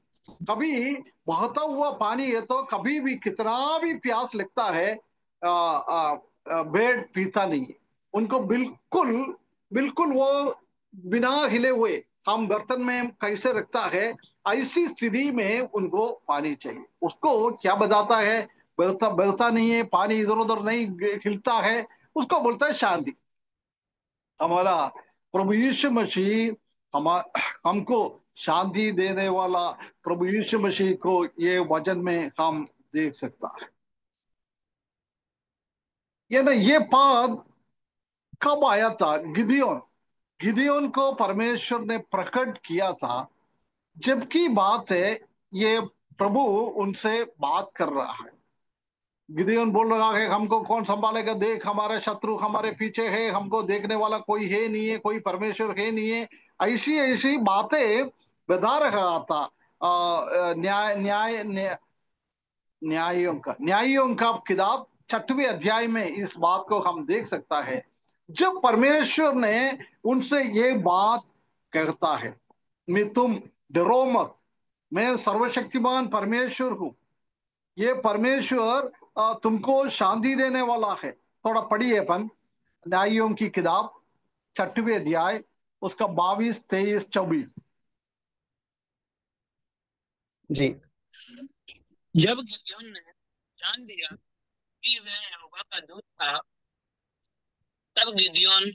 कभी बहता हुआ पानी है तो कभी भी कितना भी प्यास लगता है, भेड़ पीता नहीं है। उनको बिल्कुल बिल्कुल वो बिना हिले हुए हम बर्तन में कैसे रखता है, ऐसी स्थिति में उनको पानी चाहिए। उसको क्या बताता है? बहता बहता नहीं है, पानी इधर उधर नहीं खिलता है, उसको बोलता है शांति। हमारा प्रभु यीशु मसीह हम हमको शांति देने वाला प्रभु यीशु मसीह को ये वचन में हम देख सकता है। ये ना, ये पद कब आया था? गिदियोन, गिदियोन को परमेश्वर ने प्रकट किया था। जबकि बात है, ये प्रभु उनसे बात कर रहा है। गिदियोन बोल रहा है हमको कौन संभालेगा, देख हमारे शत्रु हमारे पीछे है, हमको देखने वाला कोई है नहीं है, कोई परमेश्वर है नहीं है। ऐसी ऐसी बातें बता रहा था। न्याय न्याय न्यायों का किताब 6वें अध्याय में इस बात को हम देख सकता है। जब परमेश्वर ने उनसे ये बात कहता है, मैं तुम डरो मत, मैं सर्वशक्तिमान परमेश्वर हूं। ये परमेश्वर तुमको शांति देने वाला है। थोड़ा पढ़िए अपन न्यायों की किताब 6वें अध्याय, उसका 22, 23, 24। जी। जब गिदोन ने जान लिया कि वह यहोवा का दूत था, तब गिदोन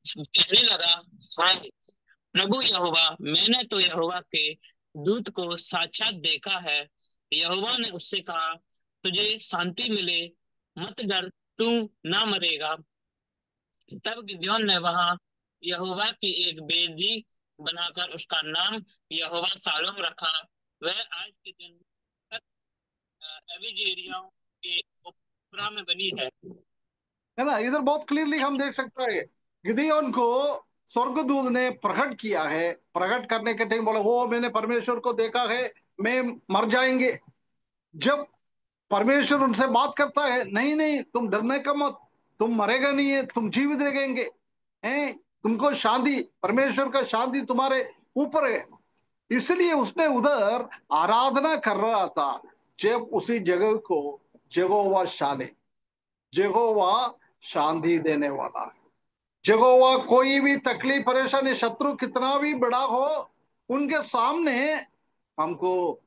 कहने लगा, हाय प्रभु यहोवा, मैंने तो यहोवा के दूत को साक्षात देखा है। यहोवा ने उससे कहा, तुझे शांति मिले, मत डर, तू ना मरेगा। तब गिदोन ने वहां यहोवा की एक वेदी बनाकर उसका नाम यहोवा शालोम रखा। वह आज के दिन तक एबिजेरिया के ओपरा में बनी है। है ना, इधर बहुत क्लियरली हम देख सकते हैं गिदियोन को स्वर्गदूत ने प्रकट किया है। प्रकट करने के टाइम बोला, वो मैंने परमेश्वर को देखा है, मैं मर जाएंगे। जब परमेश्वर उनसे बात करता है, नहीं नहीं तुम डरने का मत, तुम मरेगा नहीं है, तुम जीवित रहेंगे, हैं, तुमको शांति, परमेश्वर का शांति तुम्हारे ऊपर है। इसलिए उसने उधर आराधना कर रहा था। जब उसी जगह को यहोवा शाले, यहोवा शांति देने वाला है। यहोवा कोई भी तकलीफ परेशानी शत्रु कितना भी बड़ा हो, उनके सामने हमको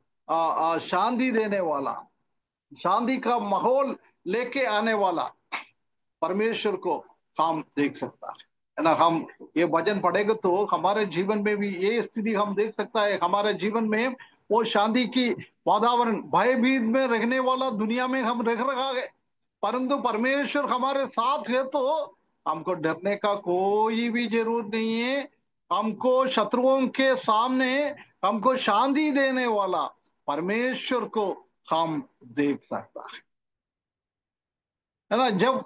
शांति देने वाला, शांति का माहौल लेके आने वाला परमेश्वर को हम देख सकता है ना। हम ये वचन पढ़ेंगे तो हमारे जीवन में भी ये स्थिति हम देख सकता है। हमारे जीवन में वो शांति की वातावरण, भयभीत में रहने वाला दुनिया में हम रह रहा है, परंतु परमेश्वर हमारे साथ है तो हमको डरने का कोई भी जरूरत नहीं है। हमको शत्रुओं के सामने हमको शांति देने वाला परमेश्वर को हम देख सकता है ना। जब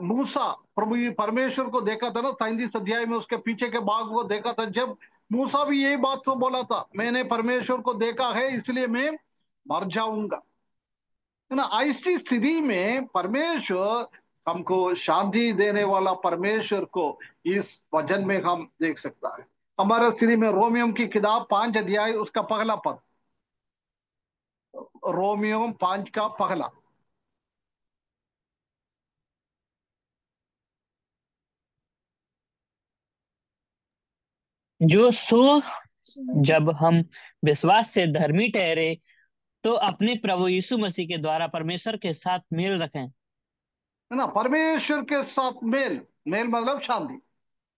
मूसा प्रभु परमेश्वर को देखा था ना, 37 अध्याय में उसके पीछे के भाग को देखा था, जब मूसा भी यही बात को बोला था, मैंने परमेश्वर को देखा है इसलिए मैं मर जाऊंगा, है ना। ऐसी स्थिति में परमेश्वर हमको शांति देने वाला परमेश्वर को इस वचन में हम देख सकता है। हमारा स्थिति में रोमियो की किताब 5 अध्याय उसका पहला पद, रोमियो 5 का पहला। जो सो जब हम विश्वास से धर्मी ठहरे, तो अपने प्रभु यीशु मसीह के द्वारा परमेश्वर के साथ मेल रखें। है ना, परमेश्वर के साथ मेल, मेल मतलब शांति,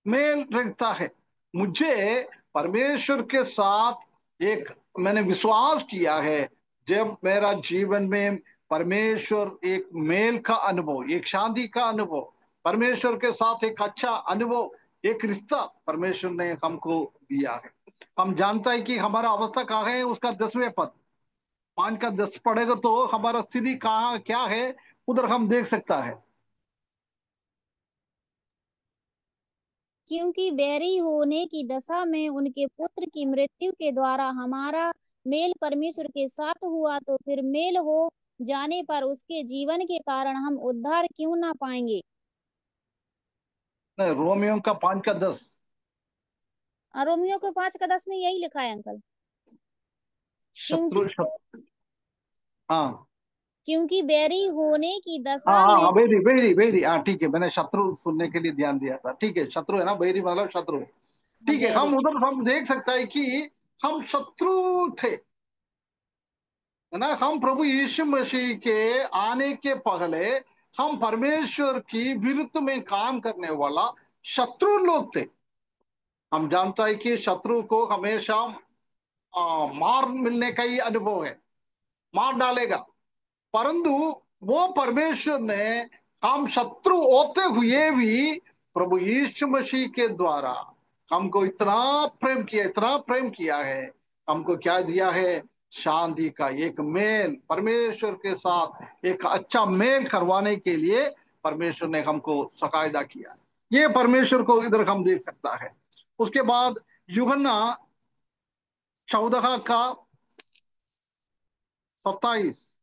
मेल रखता है। मुझे परमेश्वर के साथ एक मैंने विश्वास किया है। जब मेरा जीवन में परमेश्वर एक मेल का अनुभव, एक शांति का अनुभव, परमेश्वर के साथ एक अच्छा अनुभव, एक रिश्ता परमेश्वर ने हमको दिया है। हम जानता है कि हमारा अवस्था कहाँ है, उसका 10वें पद 5 का 10 पढ़ेगा तो हमारा स्थिति कहाँ क्या है उधर हम देख सकता है। क्योंकि बैरी होने की दशा में उनके पुत्र की मृत्यु के द्वारा हमारा मेल परमेश्वर के साथ हुआ, तो फिर मेल हो जाने पर उसके जीवन के कारण हम उद्धार क्यों ना पाएंगे। नहीं, रोमियो का 5 का 10। रोमियो को 5 का 10 में यही लिखा है अंकल। क्योंकि शत्रु हाँ क्योंकि बैरी होने की हाँ दशा हाँ में हाँ, बेरी बेरी बेरी, हाँ ठीक है, मैंने शत्रु सुनने के लिए ध्यान दिया था। ठीक है, शत्रु है ना, बेरी मतलब शत्रु। ठीक है, बैरी। हम उधर हम देख सकता है कि हम शत्रु थे, है ना। हम प्रभु यीशु मसीह के आने के पहले हम परमेश्वर की विरुद्ध में काम करने वाला शत्रु लोग थे। हम जानता है कि शत्रु को हमेशा मार मिलने का ही अनुभव है, मार डालेगा। परंतु वो परमेश्वर ने हम शत्रु होते हुए भी प्रभु यीशु मसीह के द्वारा हमको इतना प्रेम किया, इतना प्रेम किया है, हमको क्या दिया है, शांति का एक मेल, परमेश्वर के साथ एक अच्छा मेल करवाने के लिए परमेश्वर ने हमको सकायदा किया। ये परमेश्वर को इधर हम देख सकता है। उसके बाद यूहन्ना 14 का 27,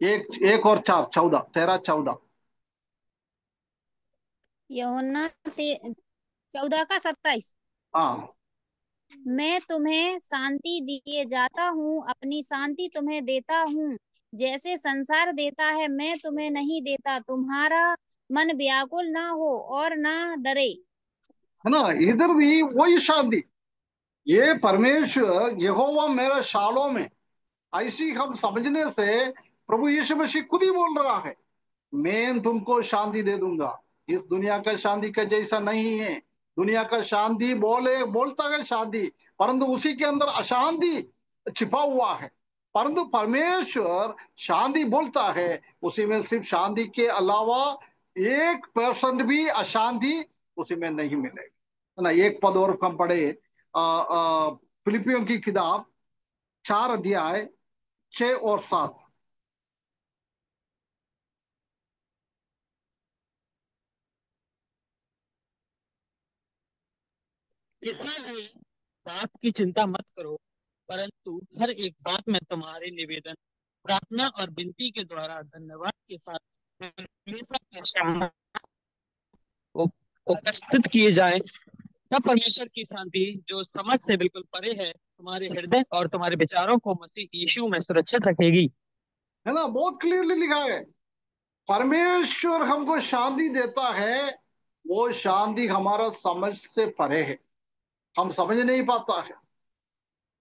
एक एक और 4, 14, 13, 14। यूहन्ना 14 का 27। हाँ मैं तुम्हें शांति दिए जाता हूँ, अपनी शांति तुम्हें देता हूँ। जैसे संसार देता है मैं तुम्हें नहीं देता। तुम्हारा मन व्याकुल ना हो और ना डरे। है ना, इधर भी वही शांति। ये परमेश्वर यहोवा मेरा शालोम में, ऐसी हम समझने से प्रभु यीशु मसीह खुद ही बोल रहा है, मैं तुमको शांति दे दूंगा। इस दुनिया का शांति का जैसा नहीं है। दुनिया का शांति बोलता है शांति, परंतु उसी के अंदर अशांति छिपा हुआ है। परंतु परमेश्वर शांति बोलता है, उसी में सिर्फ शांति के अलावा 1% भी अशांति उसी में नहीं मिलेगा, है ना। एक पद और कम पढ़े, फिलिपियों की किताब 4 अध्याय 6 और 7। इसलिए बात की चिंता मत करो, परंतु हर एक बात में तुम्हारे निवेदन, प्रार्थना और विनती के द्वारा धन्यवाद के साथ परमेश्वर के सामने उपस्थित किए जाएं। तब परमेश्वर की शांति, जो समझ से बिल्कुल परे है, तुम्हारे हृदय और तुम्हारे विचारों को मसीह यीशु में सुरक्षित रखेगी। है ना, बहुत क्लियरली लिखा है। परमेश्वर हमको शांति देता है, वो शांति हमारा समझ से परे है, हम समझ नहीं पाता है।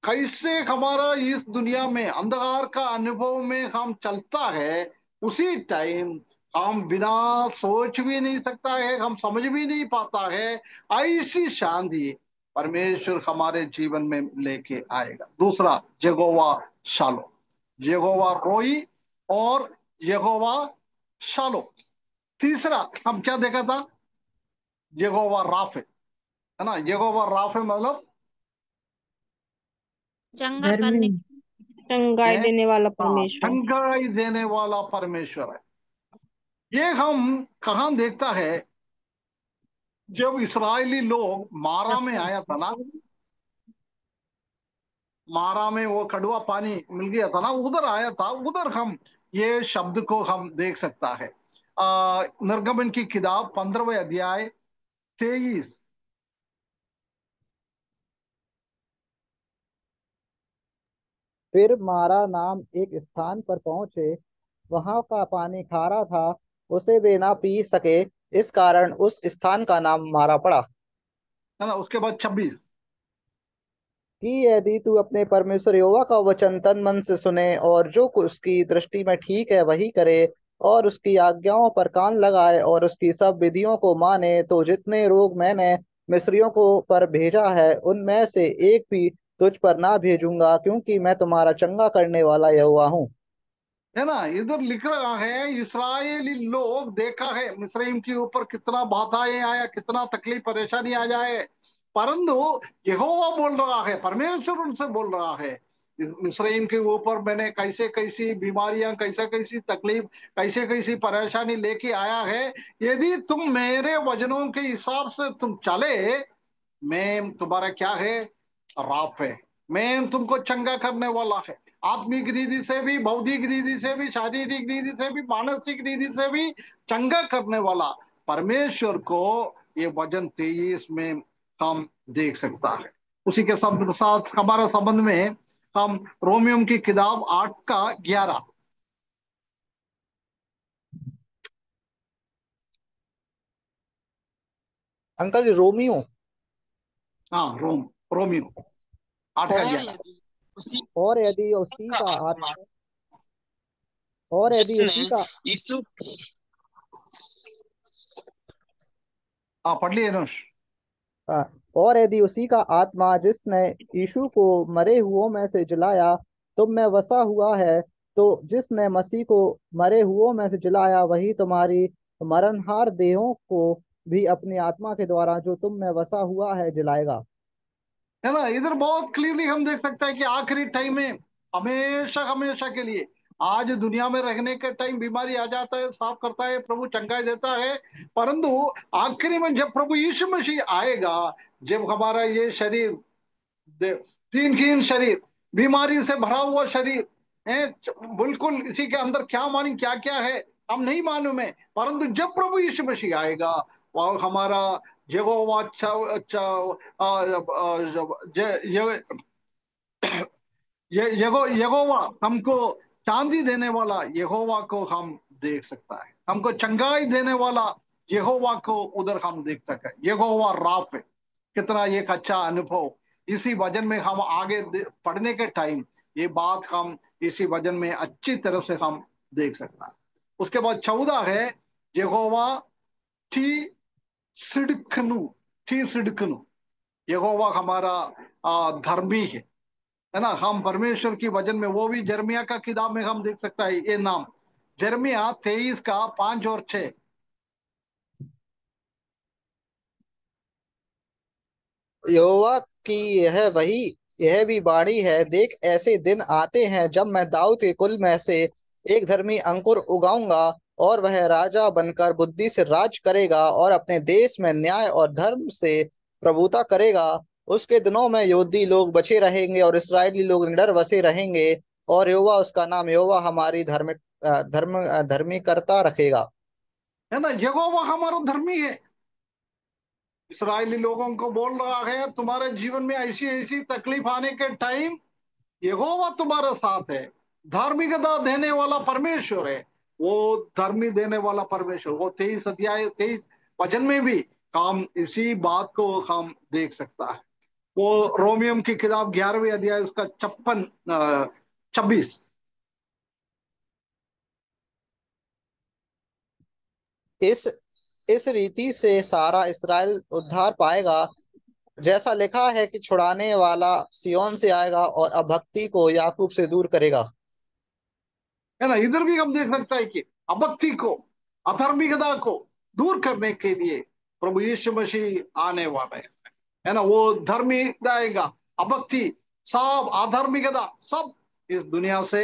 कैसे हमारा इस दुनिया में अंधकार का अनुभव में हम चलता है, उसी टाइम हम बिना सोच भी नहीं सकता है, हम समझ भी नहीं पाता है। ऐसी शांति परमेश्वर हमारे जीवन में लेके आएगा। दूसरा, यहोवा शालो, यहोवा रोई और यहोवा शालो। तीसरा हम क्या देखा था, यहोवा राफे, है ना। यहोवा राफे मतलब चंगा धर्मी करने। चंगाई है, देने वाला हाँ, परमेश्वर। चंगाई देने वाला परमेश्वर है। ये हम कहाँ देखता है, जब इस्राएली लोग मारा में आया था ना, मारा में वो कड़वा पानी मिल गया था ना, उधर आया था, उधर हम ये शब्द को हम देख सकता है। निर्गमन की किताब 15वें अध्याय 23। फिर मारा नाम एक स्थान पर पहुंचे, वहां का पानी खारा था, उसे वे ना पी सके, इस कारण उस स्थान का नाम मारा पड़ा। है ना, उसके बाद 26। कि यदि तू अपने परमेश्वर यहोवा का वचन तन मन से सुने और जो कुछ उसकी दृष्टि में ठीक है वही करे, और उसकी आज्ञाओं पर कान लगाए और उसकी सब विधियों को माने, तो जितने रोग मैंने मिस्रियों को पर भेजा है उनमें से एक भी तुझ पर ना भेजूंगा, क्योंकि मैं तुम्हारा चंगा करने वाला यहोवा हूँ। है ना। इधर लिख रहा है इस्राएली लोग देखा है मिस्रईम के ऊपर कितना बाधाएं आया, कितना तकलीफ परेशानी आ जाए, परंतु यहोवा बोल रहा है, परमेश्वर उनसे बोल रहा है इस मिस्रईम के ऊपर मैंने कैसे कैसी बीमारियां, कैसे कैसी तकलीफ, कैसे कैसी परेशानी लेके आया है। यदि तुम मेरे वचनों के हिसाब से तुम चले, मैं तुम्हारा क्या है, राफ है, मैं तुमको चंगा करने वाला है। आत्मिक रीति से भी, भौतिक रीति से भी, शारीरिक रीति से भी, मानसिक रीति से भी चंगा करने वाला परमेश्वर को ये वचन 23 में हम देख सकता है। उसी के शब्द साथ हमारा संबंध में हम रोमियो की किताब 8 का 11। अंकल जी, रोमियो। हाँ, रोमियो 8 का और 11। यदि उसी और यदि उसी का का आत्मा आत्मा और यदि जिसने उसी का यीशु हाँ, पढ़ लिए अनुष। हाँ, और यदि उसी का आत्मा जिसने यीशु को मरे हुओं में से जिलाया तुम में वसा हुआ है, तो जिसने मसीह को मरे हुओं में से जिलाया वही तुम्हारी मरणहार देहों को भी अपनी आत्मा के द्वारा जो तुम में वसा हुआ है जिलाएगा। है ना। इधर बहुत क्लियरली हम देख सकते हैं कि आखिरी टाइम में हमेशा हमेशा के लिए, आज दुनिया में रहने के टाइम बीमारी आ जाता है, साफ करता है, प्रभु चंगाई देता है, परंतु आखिरी में जब प्रभु यीशु मसीह आएगा, जब हमारा ये शरीर, तीन शरीर, बीमारी से भरा हुआ शरीर है, बिल्कुल इसी के अंदर क्या मानी क्या क्या है हम नहीं मालूम है, परंतु जब प्रभु यीशु मसीह आएगा, वह हमारा यहोवा यहोवा हमको चांदी देने वाला यहोवा को हम देख सकता है, हमको चंगाई देने वाला यहोवा को उधर हम देख सकते हैं। यहोवा राफ है। कितना एक अच्छा अनुभव, इसी वजन में हम आगे पढ़ने के टाइम ये बात हम इसी वजन में अच्छी तरह से हम देख सकता है। उसके बाद 14 है, यहोवा ठी सिडकनु, ठी सिडकनु, यहोवा हमारा धर्मी है ना। हम परमेश्वर की वजन में, वो भी जर्मिया का किताब में हम देख सकता है ये नाम, जर्मिया 23 का 5 और 6। यहोवा की यह भी वाणी है, देख ऐसे दिन आते हैं जब मैं दाऊद के कुल में से एक धर्मी अंकुर उगाऊंगा, और वह राजा बनकर बुद्धि से राज करेगा और अपने देश में न्याय और धर्म से प्रभुता करेगा। उसके दिनों में यहूदी लोग बचे रहेंगे और इसराइली लोग निडर बसे रहेंगे, और यहोवा उसका नाम यहोवा हमारी धर्मी करता रखेगा। है ना, यहोवा हमारा धर्मी है। इसराइली लोगों को बोल रहा है तुम्हारे जीवन में ऐसी ऐसी तकलीफ आने के टाइम यहोवा तुम्हारे साथ है। धार्मिकता देने वाला परमेश्वर है, वो धर्मी देने वाला परमेश्वर। वो 23 अध्याय 23 वचन में भी हम इसी बात को हम देख सकता है। वो रोमियम की किताब 11वीं अध्याय उसका 26। इस इस रीति से सारा इसराइल उद्धार पाएगा, जैसा लिखा है कि छुड़ाने वाला सिय्योन से आएगा और अभक्ति को याकूब से दूर करेगा। है ना। इधर भी हम देख सकते हैं कि अभक्ति को, अधार्मिकता को दूर करने के लिए प्रभु यीशु मसीह आने वाला है ना। वो धर्मी जाएगा, अभक्ति सब, अधार्मिकता सब इस दुनिया से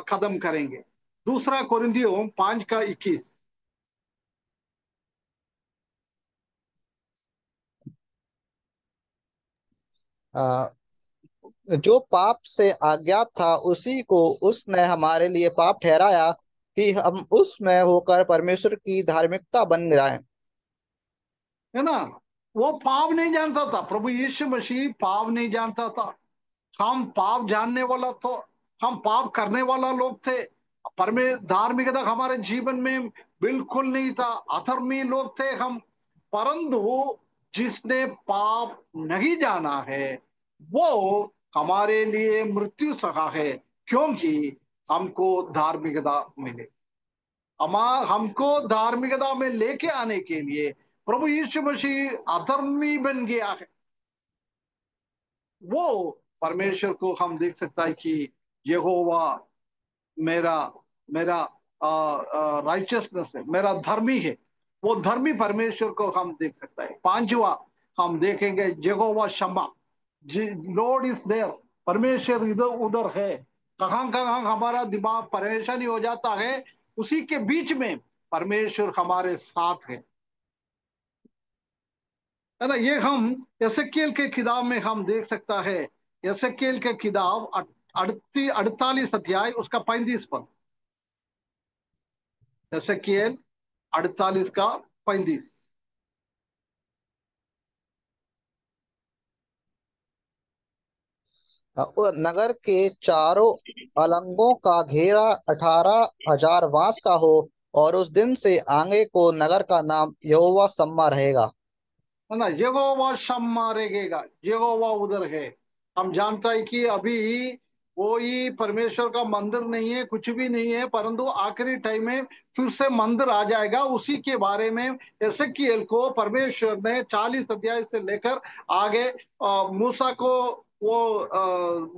खत्म करेंगे। दूसरा कोरिन्थियों 5 का 21। आ, जो पाप से अज्ञात था उसी को उसने हमारे लिए पाप ठहराया, कि हम उसमें होकर परमेश्वर की धार्मिकता बन जाएं। है ना। वो पाप नहीं जानता था, प्रभु यीशु मसीह पाप नहीं जानता था। हम पाप जानने वाला तो, हम पाप करने वाला लोग थे। परमे धार्मिकता हमारे जीवन में बिल्कुल नहीं था, अधर्मी लोग थे हम। परंतु जिसने पाप नहीं जाना है वो हमारे लिए मृत्यु सहा है, क्योंकि हमको धार्मिकता मिले। हमको धार्मिकता में लेके आने के लिए प्रभु यीशु मसीह अधर्मी बन गया है। वो परमेश्वर को हम देख सकता है कि यहोवा मेरा मेरा राइचियसनेस है, मेरा धर्मी है, वो धर्मी परमेश्वर को हम देख सकते हैं। पांचवा हम देखेंगे यहोवा शम्मा, लॉर्ड इज देयर, परमेश्वर इधर उधर है। कहाँ कहाँ हमारा दिमाग परेशानी हो जाता है, उसी के बीच में परमेश्वर हमारे साथ है ना। ये हम एसेकिएल के किताब में हम देख सकता है। एसेकिएल के किताब 48 अध्याय उसका 35 पद। एसेकिएल 48 का 35। नगर के चारों अलंगों का घेरा 18,000 बाँस का हो, और उस दिन से आगे को नगर का नाम यहोवा सम्मा रहेगा। है ना, यहोवा शम्मा रहेगा, यहोवा उधर है। हम जानता है कि अभी कोई परमेश्वर का मंदिर नहीं है, कुछ भी नहीं है, परंतु आखिरी टाइम में फिर से मंदिर आ जाएगा। उसी के बारे में एसेकिएल को परमेश्वर ने 40 अध्याय से लेकर आगे मूसा को वो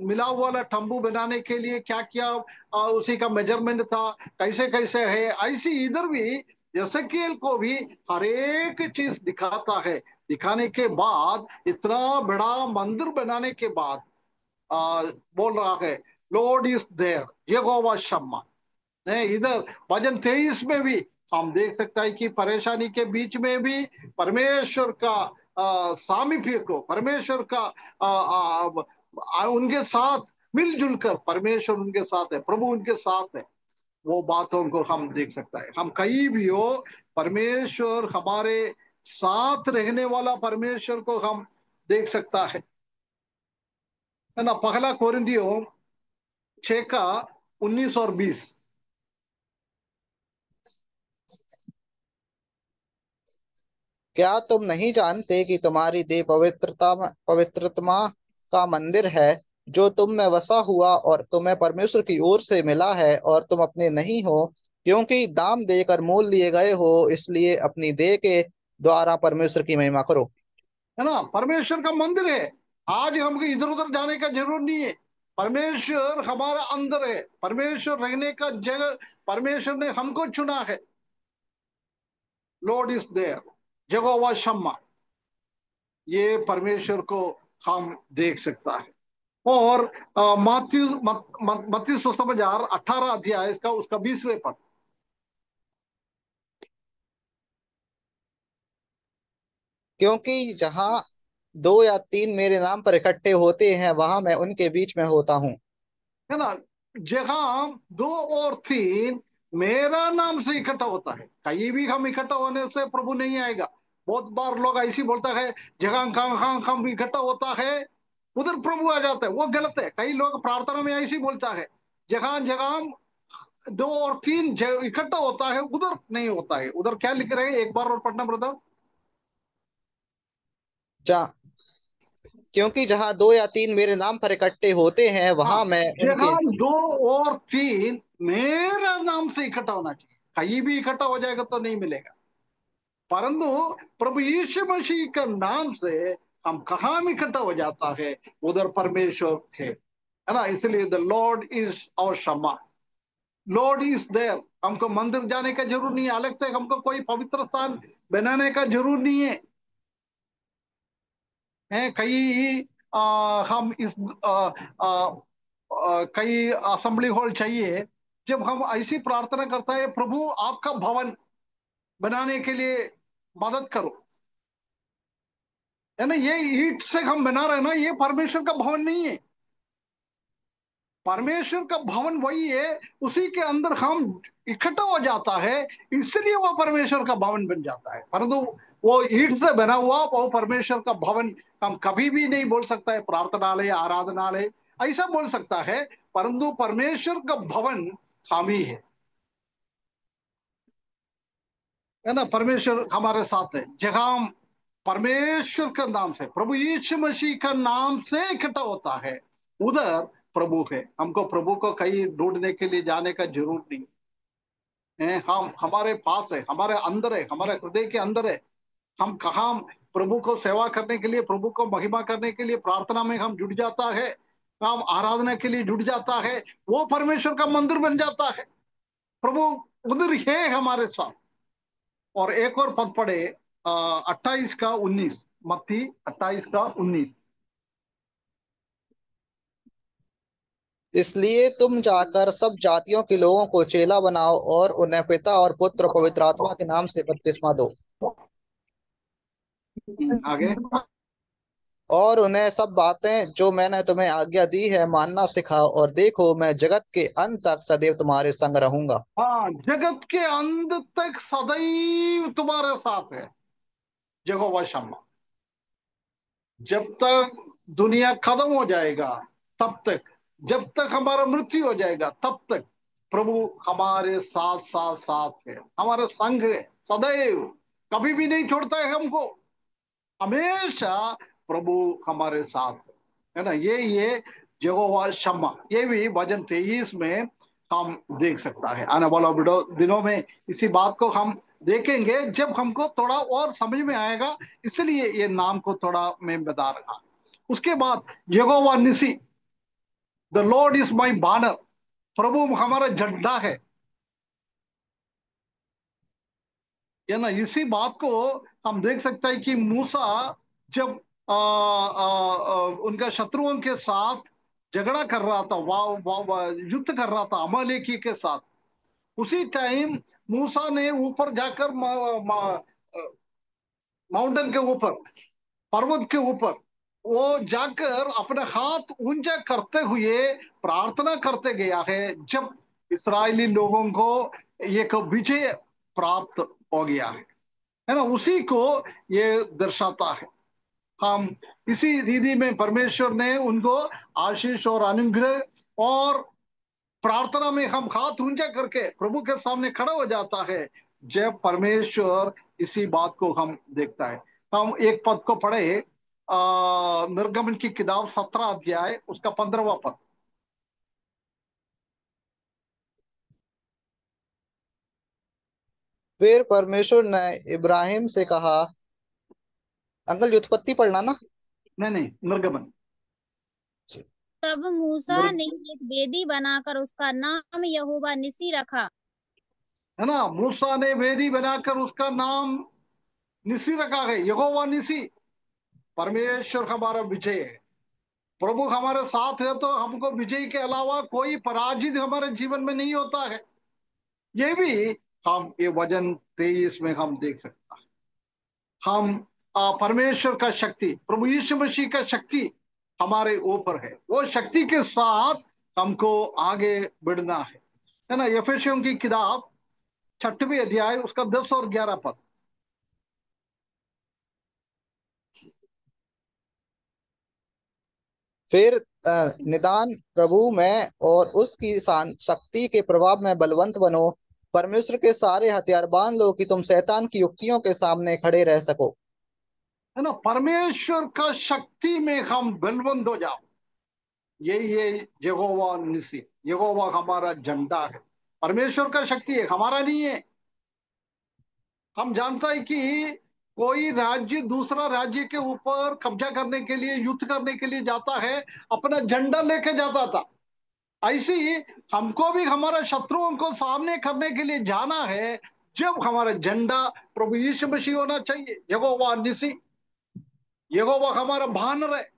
मिला वाला तंबू बनाने के लिए क्या क्या उसी का मेजरमेंट था, कैसे कैसे है, ऐसी इधर भी एसेकिएल को भी हर एक चीज दिखाता है। दिखाने के बाद इतना बड़ा मंदिर बनाने के बाद बोल रहा है लॉर्ड इज देयर, यहोवा शम्मा। इधर वचन 23 में भी हम देख सकते हैं कि परेशानी के बीच में भी परमेश्वर का सामीप्य को, परमेश्वर का उनके साथ मिलजुल कर परमेश्वर उनके साथ है, प्रभु उनके साथ है, वो बातों को हम देख सकता है। हम कहीं भी हो, परमेश्वर हमारे साथ रहने वाला परमेश्वर को हम देख सकता है ना। पहला कोरिन्थियों 6 का 19 और 20। क्या तुम नहीं जानते कि तुम्हारी देह पवित्रतमा का मंदिर है, जो तुम में वसा हुआ और तुम्हें परमेश्वर की ओर से मिला है, और तुम अपने नहीं हो, क्योंकि दाम देकर मोल लिए गए हो। इसलिए अपनी देह के द्वारा परमेश्वर की महिमा करो। है ना, परमेश्वर का मंदिर है। आज हमको इधर उधर जाने का जरूरत नहीं है, परमेश्वर हमारा अंदर है, परमेश्वर रहने का जगह परमेश्वर ने हमको चुना है। लॉर्ड इज देयर, यहोवा शम्मा, ये परमेश्वर को हम देख सकता है। और मत्ती सुसमाचार 18 अध्याय इसका उसका 20वें पद। क्योंकि जहाँ दो या तीन मेरे नाम पर इकट्ठे होते हैं, वहां मैं उनके बीच में होता हूँ। है ना, जहां दो और तीन मेरा नाम से इकट्ठा होता है, कहीं भी हम इकट्ठा होने से प्रभु नहीं आएगा। बहुत बार लोग ऐसी बोलता है जहां कहाँ कहाँ हम इकट्ठा होता है उधर प्रभु आ जाता है, वो गलत है। कई लोग प्रार्थना में ऐसी बोलता है जहां जहां दो और तीन इकट्ठा होता है उधर नहीं होता है। उधर क्या लिख रहे हैं, एक बार और पढ़ना ब्रदर। जहाँ क्योंकि जहाँ दो या तीन मेरे नाम पर इकट्ठे होते हैं, हाँ, वहां मैं उनके। जहां दो और तीन मेरा नाम से इकट्ठा होना चाहिए, कहीं भी इकट्ठा हो जाएगा तो नहीं मिलेगा। परंतु प्रभु यीशु मसीह के नाम से हम कहाँ में इकट्ठा हो जाता है, उधर परमेश्वर है ना। इसलिए the Lord is our Shammah, lord is there. हमको मंदिर जाने का जरूर नहीं है, अलग से हमको कोई पवित्र स्थान बनाने का जरूर नहीं है। कई हम इस कई असेंबली हॉल चाहिए। जब हम ऐसी प्रार्थना करता है प्रभु आपका भवन बनाने के लिए मदद करो, है ना, ये ईंट से हम बना रहे हैं ना, ये परमेश्वर का भवन नहीं है। परमेश्वर का भवन वही है, उसी के अंदर हम इकट्ठा हो जाता है, इसलिए वो परमेश्वर का भवन बन जाता है। परंतु वो ईंट से बना हुआ वो परमेश्वर का भवन हम कभी भी नहीं बोल सकता है प्रार्थनालय आराधनालय, ऐसा बोल सकता है। परंतु परमेश्वर का भवन हम ही है ना। परमेश्वर हमारे साथ है, जहां हम परमेश्वर के नाम से, प्रभु यीशु मसीह का नाम से इकट्ठा होता है, उधर प्रभु है। हमको प्रभु को कहीं ढूंढने के लिए जाने का जरूरत नहीं है। हम हमारे पास है, हमारे अंदर है, हमारे हृदय के अंदर है। हम कहाँ प्रभु को सेवा करने के लिए, प्रभु को महिमा करने के लिए प्रार्थना में हम जुट जाता है। काम आराधना के लिए जुट जाता है, वो परमेश्वर का मंदिर बन जाता है। प्रभु उधर है हमारे साथ। और एक और पद पढ़े 28 का 19, मत्ती 28 का 19। इसलिए तुम जाकर सब जातियों के लोगों को चेला बनाओ और उन्हें पिता और पुत्र और पवित्र आत्मा के नाम से बपतिस्मा दो, आगे। और उन्हें सब बातें जो मैंने तुम्हें आज्ञा दी है मानना सिखाओ, और देखो मैं जगत के अंत तक सदैव तुम्हारे संग रहूंगा। हाँ, जगत के अंत तक सदैव तुम्हारे साथ है यहोवा शम्मा। जब तक दुनिया खत्म हो जाएगा तब तक, जब तक हमारा मृत्यु हो जाएगा तब तक प्रभु हमारे साथ साथ साथ है, हमारे संग है सदैव। कभी भी नहीं छोड़ता है हमको, हमेशा प्रभु हमारे साथ है ना। ये यहोवा शम्मा, ये भी वचन 23 में हम देख सकता है। आने वाला दिनों में इसी बात को हम देखेंगे जब हमको थोड़ा और समझ में आएगा, इसलिए ये नाम को थोड़ा मैं बता रहा। उसके बाद यहोवा निसी, द लॉर्ड इज माई बानर, प्रभु हमारा झंडा है ना। इसी बात को हम देख सकते हैं कि मूसा जब उनका शत्रुओं के साथ झगड़ा कर रहा था, युद्ध कर रहा था अमालेकी के साथ, उसी टाइम मूसा ने ऊपर जाकर माउंटेन के ऊपर, पर्वत के ऊपर वो जाकर अपने हाथ ऊंचा करते हुए प्रार्थना करते गया है, जब इस्राएली लोगों को एक विजय प्राप्त हो गया है ना। उसी को ये दर्शाता है। हम इसी रीति में परमेश्वर ने उनको आशीष और अनुग्रह, और प्रार्थना में हम हाथ ऊंचा करके प्रभु के सामने खड़ा हो जाता है जब परमेश्वर इसी बात को हम देखता है। हम एक पद को पढ़े, निर्गमन की किताब 17 अध्याय उसका 15वां पद। फिर परमेश्वर ने इब्राहिम से कहा, अंकल व्युत्पत्ति पढ़ना ना। नहीं नहीं, निर्गमन। तब मूसा निर्ग ने एक वेदी बनाकर उसका नाम यहोवा निसी रखा। है ना, मूसा ने वेदी बनाकर उसका नाम निसी रखा है, यहोवा निसी। परमेश्वर हमारा विजय है। प्रभु हमारे साथ है तो हमको विजय के अलावा कोई पराजित हमारे जीवन में नहीं होता है। ये भी हम ये वचन 23 में हम देख सकते हैं। हम परमेश्वर का शक्ति, प्रभु यीशु मसीह का शक्ति हमारे ऊपर है, वो शक्ति के साथ हमको आगे बढ़ना है ना। यफेसियों की किताब 6वीं अध्याय उसका 10 और 11 पद। फिर निदान प्रभु में और उसकी शक्ति के प्रभाव में बलवंत बनो, परमेश्वर के सारे हथियार बांध लो कि तुम शैतान की युक्तियों के सामने खड़े रह सको। है ना, परमेश्वर का शक्ति में हम बलवंत हो जाओ। यही है यहोवा निसी, यहोवा हमारा झंडा है। परमेश्वर का शक्ति है, हमारा नहीं है। हम जानता है कि कोई राज्य दूसरा राज्य के ऊपर कब्जा करने के लिए, युद्ध करने के लिए जाता है, अपना झंडा लेके जाता था। ऐसे ही हमको भी हमारा शत्रुओं को सामने करने के लिए जाना है, जब हमारा झंडा प्रभु यीशु मसीह होना चाहिए। यहोवा निसी, यहोवा हमारा भानर है,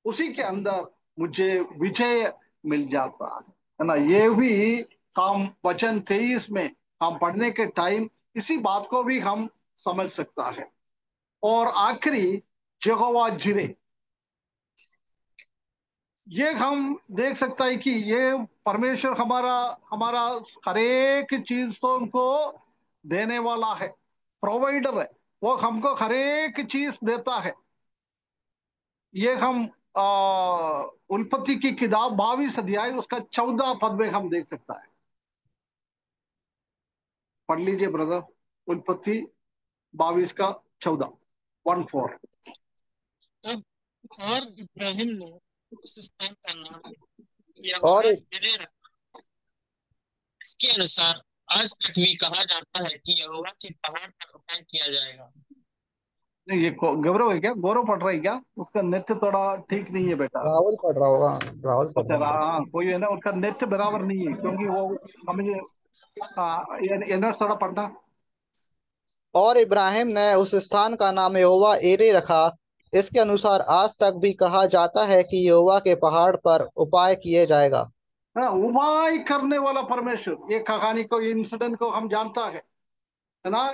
उसी के अंदर मुझे विजय मिल जाता है ना। ये भी हम वचन 23 में हम पढ़ने के टाइम इसी बात को भी हम समझ सकता है। और आखिरी यहोवा जिरे, ये हम देख सकता है कि ये परमेश्वर हमारा हमारा हर एक चीजों को देने वाला है, प्रोवाइडर है। वो हमको हर एक चीज देता है। ये हम उत्पत्ति की किताब 22 अध्याय उसका 14 पद में हम देख सकता है। पढ़ लीजिए ब्रदर, उत्पत्ति 22 का 14, 14। और इब्राहिम ने उस स्थान का नाम और यहोवा जिरे रखा। इसके अनुसार आज तक भी कहा जाता है कि यहोवा के पहाड़ पर उपाय किया जाएगा। नहीं, ये गौरव है क्या? गौरव पढ़ रहा है क्या? उसका नेट थोड़ा ठीक नहीं है बेटा। राहुल पढ़ रहा होगा। राहुल पढ़ अच्छा, रहा होगा। हाँ, कोई है ना, उसका नेट बराबर नहीं है, क्योंकि वो हमें ये ना थोड़ा पढ़ना। और इब्राहिम ने उस स्थान का नाम यहोवा एरे रखा। इसके अनुसार आज तक भी कहा जाता है कि यहोवा के पहाड़ पर उपाय किए जाएगा। हाँ, उपाय करने वाला परमेश्वर, ये कहानी को, ये इंसिडेंट को हम जानता है ना।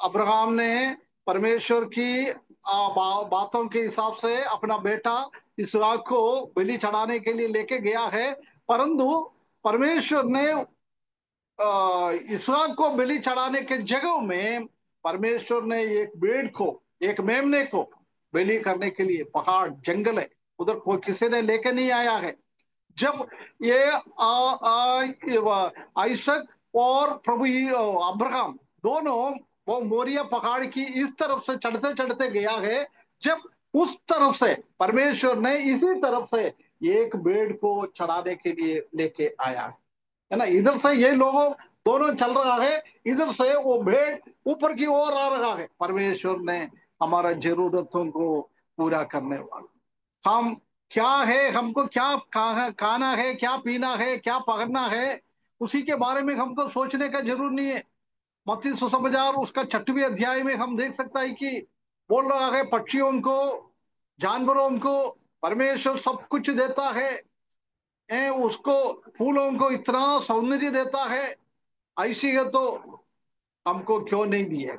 अब्राहम ने परमेश्वर की बातों के हिसाब से अपना बेटा इसहाक को बलि चढ़ाने के लिए लेके गया है। परंतु परमेश्वर ने इसहाक को बलि चढ़ाने के जगह में परमेश्वर ने एक भेड़ को, एक मेमने को बलि करने के लिए, पहाड़ जंगल है, उधर कोई किसी ने लेके नहीं आया है। जब ये आइसक और प्रभु अब्राहम दोनों वो मोरिया पहाड़ की इस तरफ से चढ़ते चढ़ते गया है, जब उस तरफ से परमेश्वर ने इसी तरफ से एक भेड़ को चढ़ाने के लिए लेके आया है ना। इधर से ये लोगों दोनों चल रहा है, इधर से वो भेड़ ऊपर की ओर आ रहा है। परमेश्वर ने हमारा जरूरतों को पूरा करने वाला, हम क्या है, हमको क्या खाना है, क्या पीना है, क्या पहनना है, उसी के बारे में हमको सोचने का जरूर नहीं है। मत्ती सुसमाचार उसका 6वें अध्याय में हम देख सकता है कि बोल रहा है, पक्षियों को, जानवरों को परमेश्वर सब कुछ देता है। उसको फूलों को इतना सौंदर्य देता है, ऐसी है तो हमको क्यों नहीं दिए?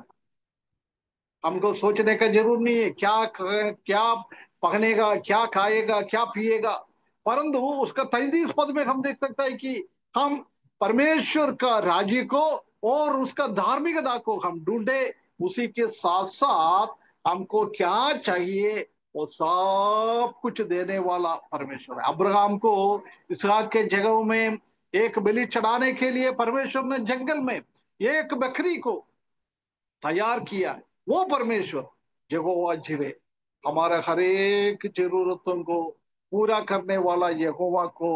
हमको सोचने का जरूर नहीं है क्या क्या पहनेगा, क्या खाएगा, क्या पिएगा। परंतु उसका 33 पद में हम देख सकता है कि हम परमेश्वर का राज्य को और उसका धार्मिकता को हम ढूंढे, उसी के साथ साथ हमको क्या चाहिए वो सब कुछ देने वाला परमेश्वर है। अब्राहम को इसहाक के जगह में एक बलि चढ़ाने के लिए परमेश्वर ने जंगल में एक बकरी को तैयार किया है। वो परमेश्वर यहोवा जिरे, हमारा हर एक जरूरतों को पूरा करने वाला यहोवा को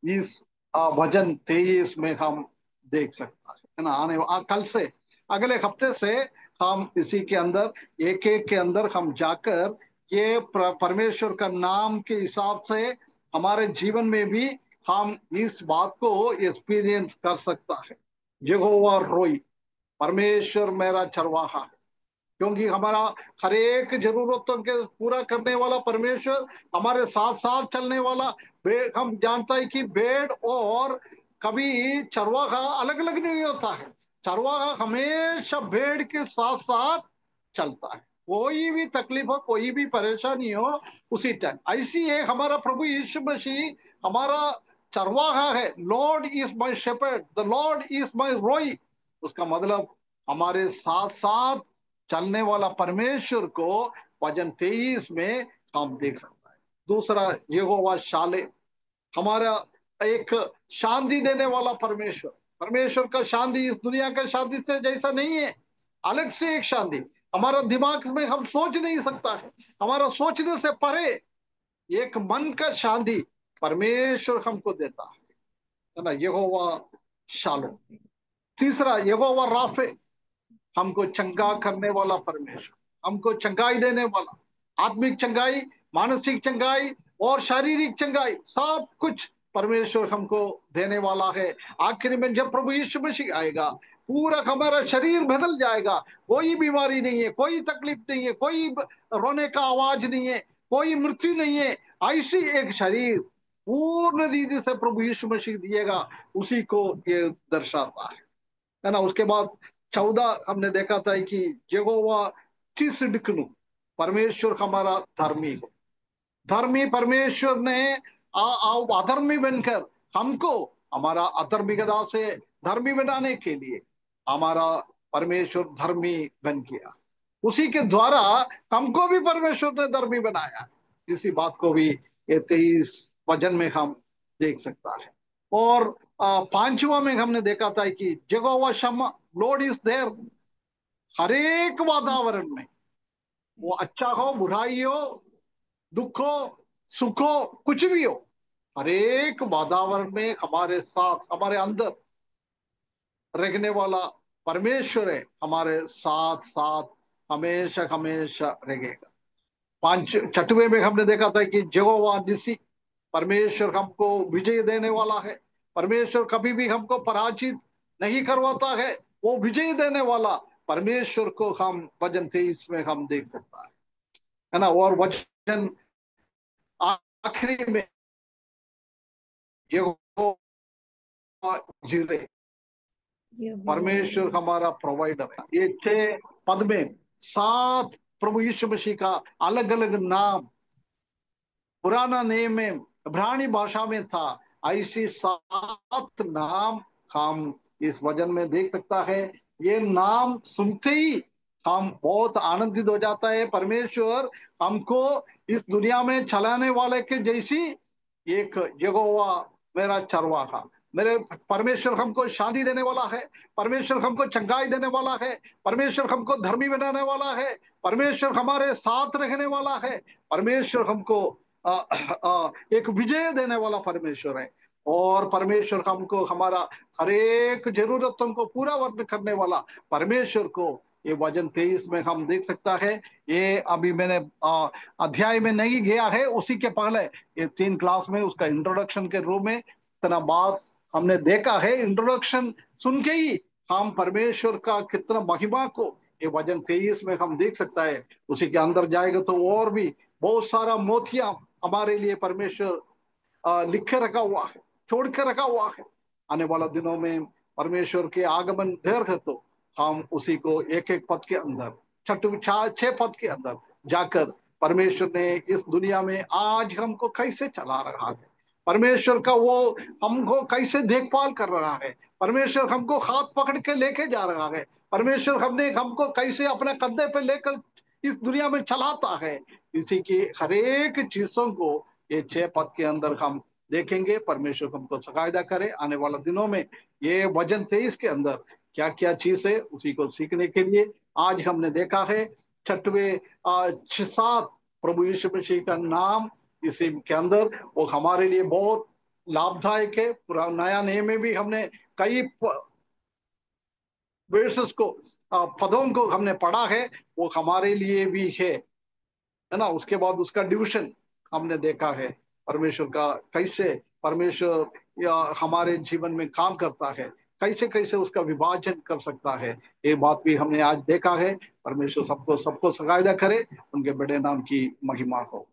इस भजन 23 में हम देख सकता है ना। कल से, अगले हफ्ते से हम इसी के अंदर, एक एक के अंदर हम जाकर ये परमेश्वर का नाम के हिसाब से हमारे जीवन में भी हम इस बात को एक्सपीरियंस कर सकता है। यहोवा रोई, परमेश्वर मेरा चरवाहा है, क्योंकि हमारा हर एक जरूरतों के पूरा करने वाला परमेश्वर, हमारे साथ साथ चलने वाला। हम जानता है कि भेड़ और कभी चरवाहा अलग अलग नहीं होता है। चरवाहा हमेशा भेड़ के साथ साथ चलता है, कोई भी तकलीफ हो, कोई भी परेशानी हो, उसी टाइम। ऐसी है हमारा प्रभु यीशु मसीह, हमारा चरवाहा है। Lord is my shepherd, the Lord is my रोई। उसका मतलब हमारे साथ साथ चलने वाला परमेश्वर को वचन 23 में हम देख सकता है। दूसरा, यहोवा शाले, हमारा एक शांति देने वाला परमेश्वर। परमेश्वर का शांति इस दुनिया का शांति से जैसा नहीं है, अलग से एक शांति हमारा दिमाग में हम सोच नहीं सकता है, हमारा सोचने से परे एक मन का शांति परमेश्वर हमको देता है ना। यहोवा शालो। तीसरा, यहोवा राफे, हमको चंगा करने वाला परमेश्वर, हमको चंगाई देने वाला, आत्मिक चंगाई, मानसिक चंगाई और शारीरिक चंगाई, सब कुछ परमेश्वर हमको देने वाला है। आखिर में जब प्रभु यीशु मसीह आएगा, पूरा हमारा शरीर बदल जाएगा, कोई बीमारी नहीं है, कोई तकलीफ नहीं है, कोई रोने का आवाज नहीं है, कोई मृत्यु नहीं है। ऐसी एक शरीर पूर्ण रीति से प्रभु यीशु मसीह दिएगा, उसी को ये दर्शाता है ना। उसके बाद 14 हमने देखा था कि यहोवा चिसडिकनु, परमेश्वर हमारा धर्मी हो। धर्मी परमेश्वर ने अधर्मी बनकर हमको हमारा अधर्मिकता से धर्मी बनाने के लिए हमारा परमेश्वर धर्मी बन गया, उसी के द्वारा हमको भी परमेश्वर ने धर्मी बनाया। इसी बात को भी ये 23 वचन में हम देख सकता है। और पांचवा में हमने देखा था कि यहोवा शम्मा, लॉर्ड इज देयर। हर एक वातावरण में, वो अच्छा हो, बुराई हो, दुख हो, सुख हो, कुछ भी हो, हर एक वातावरण में हमारे साथ, हमारे अंदर रहने वाला परमेश्वर है, हमारे साथ साथ हमेशा हमेशा रहेगा। पांच छठवें में हमने देखा था कि यहोवा निसी, परमेश्वर हमको विजय देने वाला है। परमेश्वर कभी भी हमको पराजित नहीं करवाता है, वो विजय देने वाला परमेश्वर को हम वचन 23 में हम देख सकता है ना। और वचन आखिरी में यहोवा जिरे, परमेश्वर हमारा प्रोवाइडर है। ये 6 पद में 7 प्रभु यीशु मसीह का अलग अलग नाम पुराना नेम में इब्रानी भाषा में था। ऐसी 7 नाम हम इस वचन में देख सकता है। ये नाम सुनते ही हम बहुत आनंदित हो जाता है। परमेश्वर हमको इस दुनिया में चलाने वाले के जैसी एक यहोवा मेरा चरवाहा, मेरे परमेश्वर हमको शादी देने वाला है, परमेश्वर हमको चंगाई देने वाला है, परमेश्वर हमको धर्मी बनाने वाला है, परमेश्वर हमारे साथ रहने वाला है, परमेश्वर हमको एक विजय देने वाला परमेश्वर है। और परमेश्वर हमको हमारा हर एक जरूरतों को पूरा वर्ण करने वाला परमेश्वर को ये वचन 23 में हम देख सकता है। ये अभी मैंने अध्याय में नहीं गया है, उसी के पहले ये 3 क्लास में उसका इंट्रोडक्शन के रूप में इतना बात हमने देखा है। इंट्रोडक्शन सुन के ही हम परमेश्वर का कितना महिमा को ये वचन 23 में हम देख सकता है। उसी के अंदर जाएगा तो और भी बहुत सारा मोतियां हमारे लिए परमेश्वर लिख के रखा हुआ है, छोड़ के रखा हुआ है। आने वाला दिनों में परमेश्वर के आगमन देर है तो हम उसी को एक एक पद के अंदर, 6 पद के अंदर जाकर परमेश्वर ने इस दुनिया में आज हमको कैसे चला रहा है, परमेश्वर का वो हमको कैसे देखभाल कर रहा है, परमेश्वर हमको हाथ पकड़ के लेके जा रहा है, परमेश्वर हमको कैसे अपने कंधे पे लेकर इस दुनिया में चलाता है, इसी की हर एक चीजों को ये 6 पद के अंदर हम देखेंगे। परमेश्वर हमको सहायता करे आने वाले दिनों में ये वचन 23 के अंदर क्या क्या चीज है उसी को सीखने के लिए। आज हमने देखा है 6वें 7 प्रभु यीशु मसीह का नाम इसी के अंदर, वो हमारे लिए बहुत लाभदायक है। पूरा नया नेम में भी हमने कई वर्सेस को, पदों को हमने पढ़ा है, वो हमारे लिए भी है ना। उसके बाद उसका डिवीजन हमने देखा है, परमेश्वर का कैसे परमेश्वर या हमारे जीवन में काम करता है, कैसे कैसे उसका विभाजन कर सकता है, ये बात भी हमने आज देखा है। परमेश्वर सबको सबको सहायता करे, उनके बड़े नाम की महिमा हो।